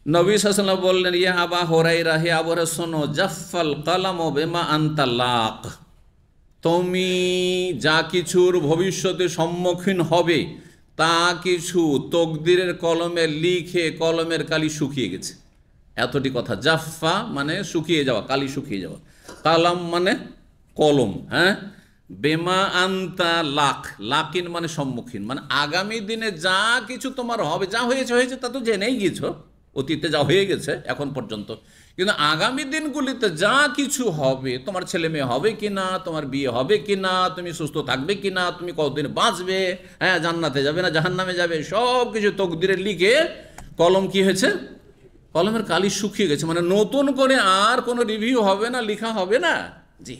নবী সাল্লাল্লাহু আলাইহি ওয়াসাল্লাম বললেন, ইয়া আবা হুরায়রা, হে আবু হুরায়রা শোনো, জাফফাল কালাম বিমা আনতা লাক, তুমি যা কিছুর ভবিষ্যতে সম্মুখীন হবে তা কিছু তকদিরের কলমে লিখে কলমের কালি শুকিয়ে গেছে। এতটি কথা। জাফফা মানে শুকিয়ে যাওয়া, কালি শুকিয়ে যাওয়া। কালাম মানে কলম। হ্যাঁ, বেমা আন্তা লাক, লাকিন মানে সম্মুখীন, মানে আগামী দিনে যা কিছু তোমার হবে, যা হয়েছে হয়েছে তা তো জেনেই গিয়েছো, অতীতে যা হয়ে গেছে এখন পর্যন্ত, কিন্তু আগামী দিনগুলিতে যা কিছু হবে, তোমার ছেলে মেয়ে হবে কিনা, তোমার বিয়ে হবে কিনা, তুমি সুস্থ থাকবে কিনা, তুমি কতদিন বাঁচবে, হ্যাঁ জান্নাতে যাবে না জাহান্নামে যাবে, সব কিছু তকদিরে লিখে কলম কি হয়েছে, কলমের কালি শুকিয়ে গেছে, মানে নতুন করে আর কোনো রিভিউ হবে না, লেখা হবে না। জি,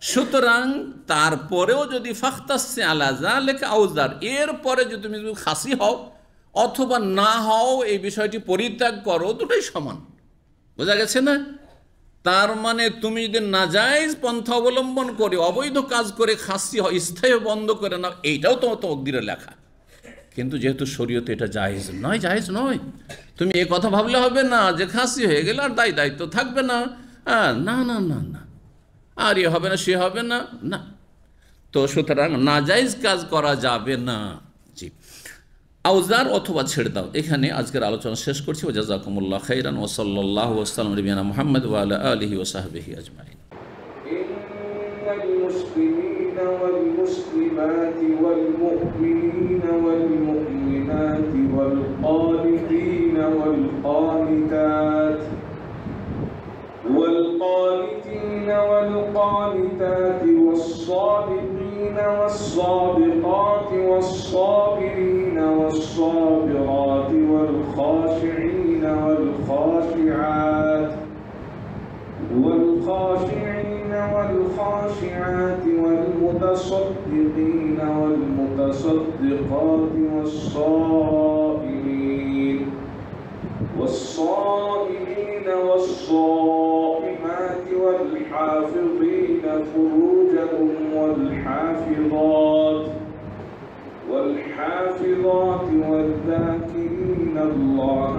সুতরাং তারপরেও যদি ফাখতাসসি আলা যালিকা আউজার, এরপরে যদি তুমি খাসি হও অথবা না হও, এই বিষয়টি পরিত্যাগ করো, দুটোই সমান। বোঝা গেছে না? তার মানে তুমি যদি নাজায়েজ পন্থা অবলম্বন করে অবৈধ কাজ করে খাসি হয়, স্থায়ী বন্ধ করে নাও, এইটাও তোমার তকদিরে লেখা। কিন্তু যেহেতু শরীয়তে এটা জায়েজ নয়, জায়েজ নয়, তুমি এ কথা ভাবলে হবে না যে খাসি হয়ে গেলে আর দায়িত্ব থাকবে না, না না না না, আর এ হবে না সে হবে না, না। তো সুতরাং নাজায়েজ কাজ করা যাবে না। জি, আউজার অথবা ছেড়ে দাও। এখানে আজকের আলোচনা শেষ করছি। ওয়া জাযাকুমুল্লাহ খাইরান ওয়া সাল্লাল্লাহু ওয়া সাল্লাম নবিয়ানা মুহাম্মদ ওয়া আলা আলিহি ওয়া সাহবিহি আজমাইন। ইন্নাল মুসলিমিনা ওয়াল মুসলিমাতি ওয়াল মুমিনিনা ওয়াল মুমিনাতি ওয়াল কানিতিনা ওয়াল কানিতাত والقانتين والقانتات والصادقين والصادقات والصابرين والصابرات والخاشعين والخاشعات والخاشعات والمتصدقين والمتصدقات والصائمين والصائمات والحافظين فروجهم والحافظات والذاكرين الله